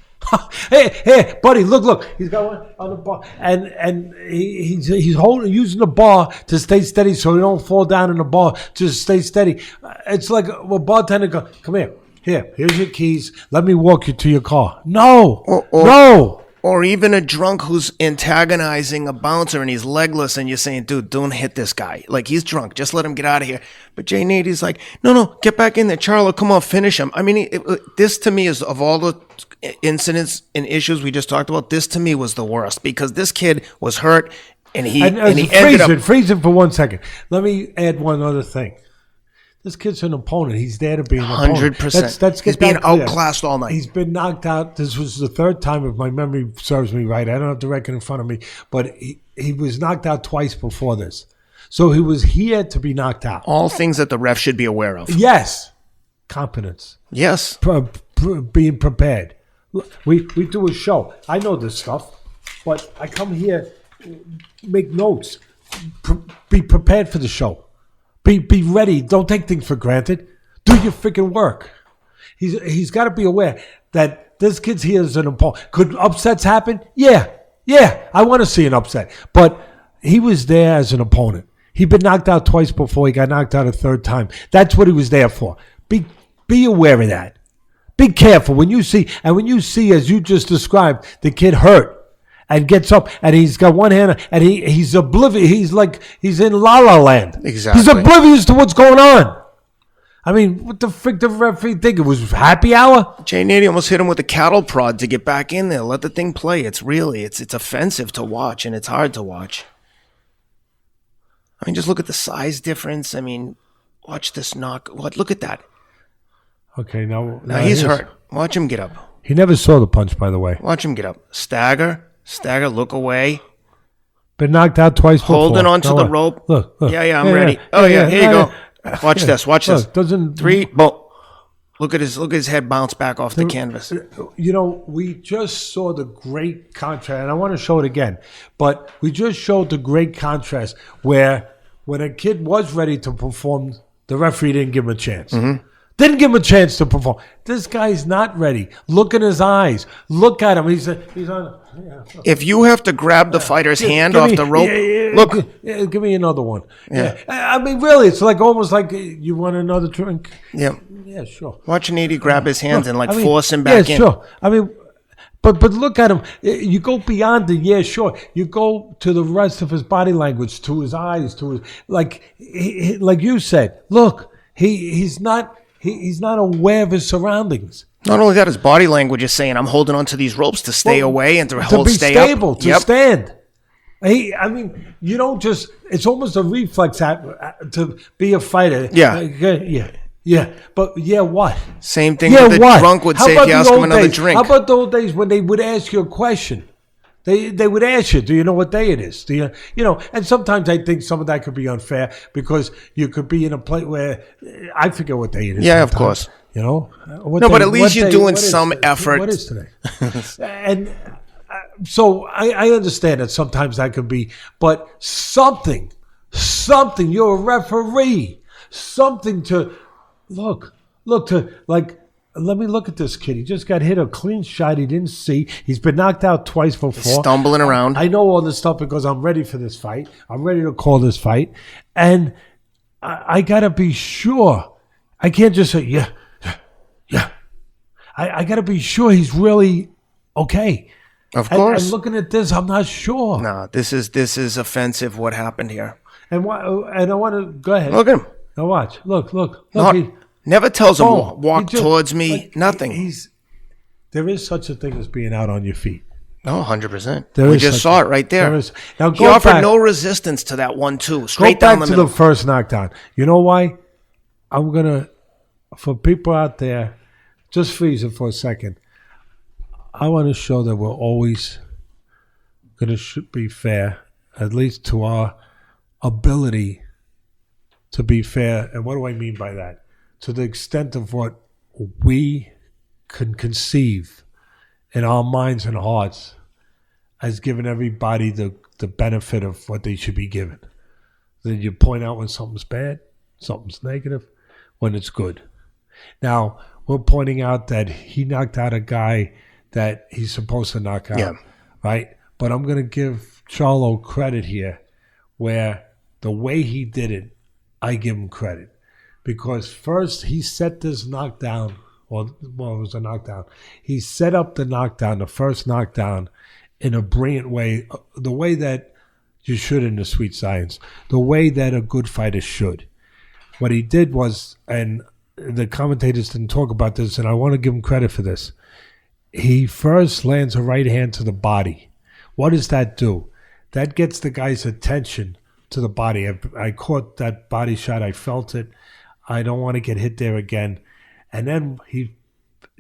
Hey, buddy, look. He's got one on the bar, and he's using the bar to stay steady, so he don't fall down in the bar. Just stay steady. It's like a bartender go, come here. Here's your keys. Let me walk you to your car. No, no. Or even a drunk who's antagonizing a bouncer and he's legless, and you're saying, dude, don't hit this guy. Like, he's drunk. Just let him get out of here. But Jay Nady's like, no, get back in there. Charlo, come on, finish him. I mean, this to me is, of all the incidents and issues we just talked about, this to me was the worst, because this kid was hurt and he ended up... Freeze him for 1 second. Let me add one other thing. This kid's an opponent. He's there to be an opponent. 100%. He's being outclassed all night. He's been knocked out. This was the third time, if my memory serves me right. I don't have the record in front of me, but he was knocked out twice before this. So he was here to be knocked out. All things that the ref should be aware of. Yes. Competence. Yes. Being prepared. We do a show. I know this stuff, but I come here, make notes. Be prepared for the show. Be ready. Don't take things for granted. Do your freaking work. He's got to be aware that this kid's here as an opponent. Could upsets happen? Yeah. I want to see an upset. But he was there as an opponent. He'd been knocked out twice before. He got knocked out a third time. That's what he was there for. Be aware of that. Be careful when you see, as you just described, the kid hurt. And gets up, and he's got one hand, and he's oblivious. He's in La La Land. Exactly. He's oblivious to what's going on. I mean, what the frick did the referee think? It was happy hour? Jay Nady almost hit him with a cattle prod to get back in there. Let the thing play. It's offensive to watch, and it's hard to watch. I mean, just look at the size difference. I mean, watch this knock. Look at that. Okay, now he's hurt. Watch him get up. He never saw the punch, by the way. Watch him get up. Stagger, look away. Been knocked out twice before. Holding onto the rope. Look. Yeah, I'm ready. Here you go. Watch this. Doesn't 3, boom. Look at his head bounce back off the canvas. You know, we just saw the great contrast, and I want to show it again, but we just showed the great contrast where when a kid was ready to perform, the referee didn't give him a chance. Mm-hmm. Didn't give him a chance to perform. This guy's not ready. Look in his eyes. Look at him. He's on. Yeah. If you have to grab the fighter's hand off the rope, look. Give me another one. Yeah. I mean, really, it's like almost like you want another drink. Yeah. Yeah, sure. Watch Nady grab his hands and force him back in. Yeah, sure. I mean, but look at him. You go beyond the sure. You go to the rest of his body language, to his eyes, to his like you said. Look, he's not. He's not aware of his surroundings. Not only that, his body language is saying, I'm holding onto these ropes to stay away and to be stay stable, up. To stand. I mean, you don't just, it's almost a reflex to be a fighter. Yeah. Yeah, but what? Same thing Yeah, that the what? drunk would How say about if you the ask him old another days? drink. How about the old days when they would ask you a question? They would ask you, do you know what day it is? Do you and sometimes I think some of that could be unfair because you could be in a place where I forget what day it is. Yeah, of sometimes, course. No, but at least you're doing some effort. What is today? And so I understand that sometimes that could be, but something, you're a referee, something to look to, like, let me look at this kid. He just got hit a clean shot he didn't see. He's been knocked out twice before. Stumbling around. I know all this stuff because I'm ready for this fight. I'm ready to call this fight. And I got to be sure. I can't just say, yeah. I got to be sure he's really okay. Of course. And looking at this, I'm not sure. No, this is offensive what happened here. And I want to go ahead. Look at him. Now watch. Look. Never tells him, Oh, walk he just- towards me. like, Nothing. There is such a thing as being out on your feet. No, 100%. There We is just such saw a- it right there. there is. Now He go offered back- no resistance to that 1-2. Go Straight back down the to middle. the first knockdown. You know why? I'm going to, for people out there, just freeze it for a second. I want to show that we're always going to be fair, at least to our ability to be fair. And what do I mean by that? To the extent of what we can conceive in our minds and hearts as giving everybody the benefit of what they should be given. Then you point out when something's bad, something's negative, when it's good. Now, we're pointing out that he knocked out a guy that he's supposed to knock out, right? But I'm going to give Charlo credit here where the way he did it, I give him credit. Because first he set this knockdown, well, it was a knockdown. He set up the knockdown, the first knockdown, in a brilliant way, the way that you should in the sweet science, the way that a good fighter should. What he did was, and the commentators didn't talk about this, and I want to give him credit for this. He first lands a right hand to the body. What does that do? That gets the guy's attention to the body. I caught that body shot. I felt it. I don't want to get hit there again. And then he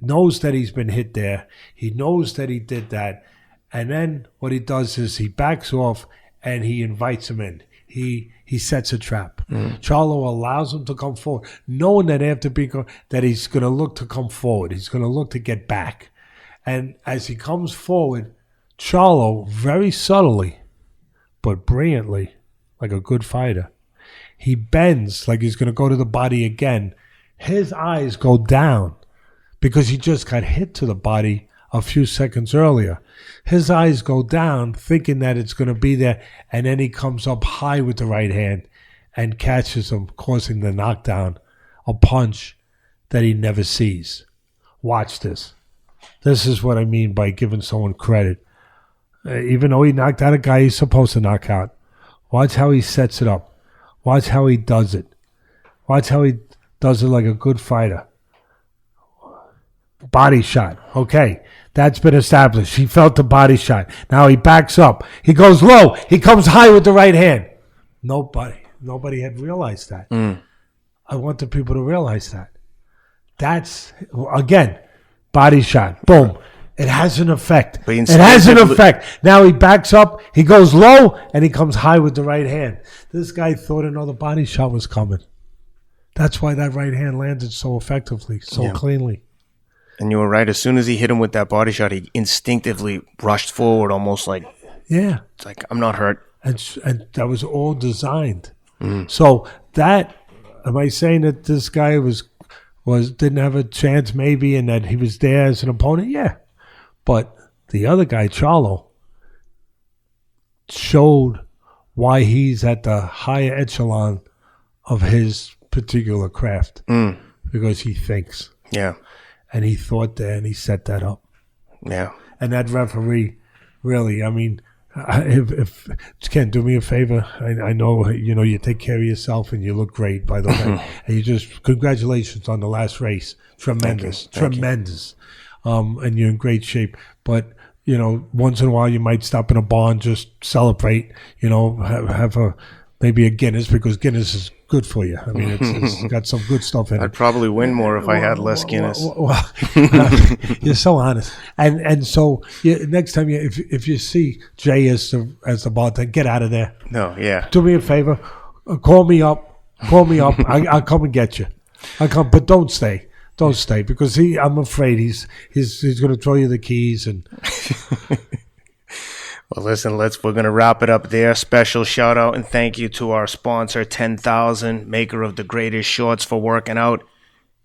knows that he's been hit there. He knows that he did that. And then what he does is he backs off and he invites him in. He sets a trap. Charlo allows him to come forward, knowing that after that he's going to look to come forward. He's going to look to get back. And as he comes forward, Charlo, very subtly but brilliantly, like a good fighter, he bends like he's going to go to the body again. His eyes go down because he just got hit to the body a few seconds earlier. His eyes go down thinking that it's going to be there, and then he comes up high with the right hand and catches him, causing the knockdown, a punch that he never sees. Watch this. This is what I mean by giving someone credit. Even though he knocked out a guy he's supposed to knock out, watch how he sets it up. Watch how he does it. Watch how he does it like a good fighter. Body shot. Okay, that's been established. He felt the body shot. Now he backs up. He goes low. He comes high with the right hand. Nobody had realized that. I want the people to realize that. That's, again, body shot. Boom. It has an effect. It has an effect. Now he backs up, he goes low, and he comes high with the right hand. This guy thought another body shot was coming. That's why that right hand landed so effectively, so cleanly. And you were right. As soon as he hit him with that body shot, he instinctively rushed forward, almost like, it's like, I'm not hurt. And that was all designed. So that, am I saying that this guy didn't have a chance maybe and that he was there as an opponent? Yeah. But the other guy, Charlo, showed why he's at the higher echelon of his particular craft. Because he thinks. Yeah. And he thought that and he set that up. Yeah. And that referee, really, I mean, if Ken, do me a favor. I know, you take care of yourself and you look great, by the way. And you congratulations on the last race. Tremendous. Thank you. And you're in great shape. But, once in a while you might stop in a bar and just celebrate, have maybe a Guinness, because Guinness is good for you. I mean, it's got some good stuff in it. I'd probably win more if I had less Guinness. You're so honest. And so next time if you see Jay as the bartender, get out of there. No, yeah. Do me a favor. Call me up. I'll come and get you. I'll come, but don't stay. Don't stay because I'm afraid he's going to throw you the keys and. Well, listen, we're going to wrap it up there. Special shout out and thank you to our sponsor, 10,000, maker of the greatest shorts for working out.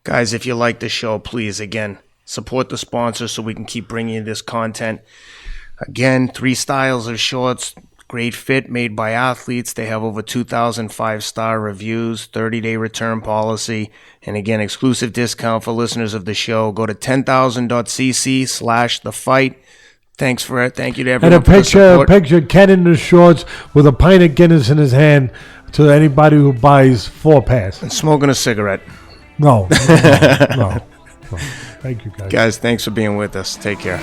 Guys, if you like the show, please, again, support the sponsor so we can keep bringing you this content. Again, 3 styles of shorts, great fit, made by athletes. They have over 2,000 5-star reviews, 30-day return policy, and again, exclusive discount for listeners of the show. Go to 10,000.cc/thefight. Thanks for it. Thank you to everyone. And a picture Ken in the shorts with a pint of Guinness in his hand to anybody who buys 4 pairs. And smoking a cigarette. No. Thank you, guys. Guys, thanks for being with us. Take care.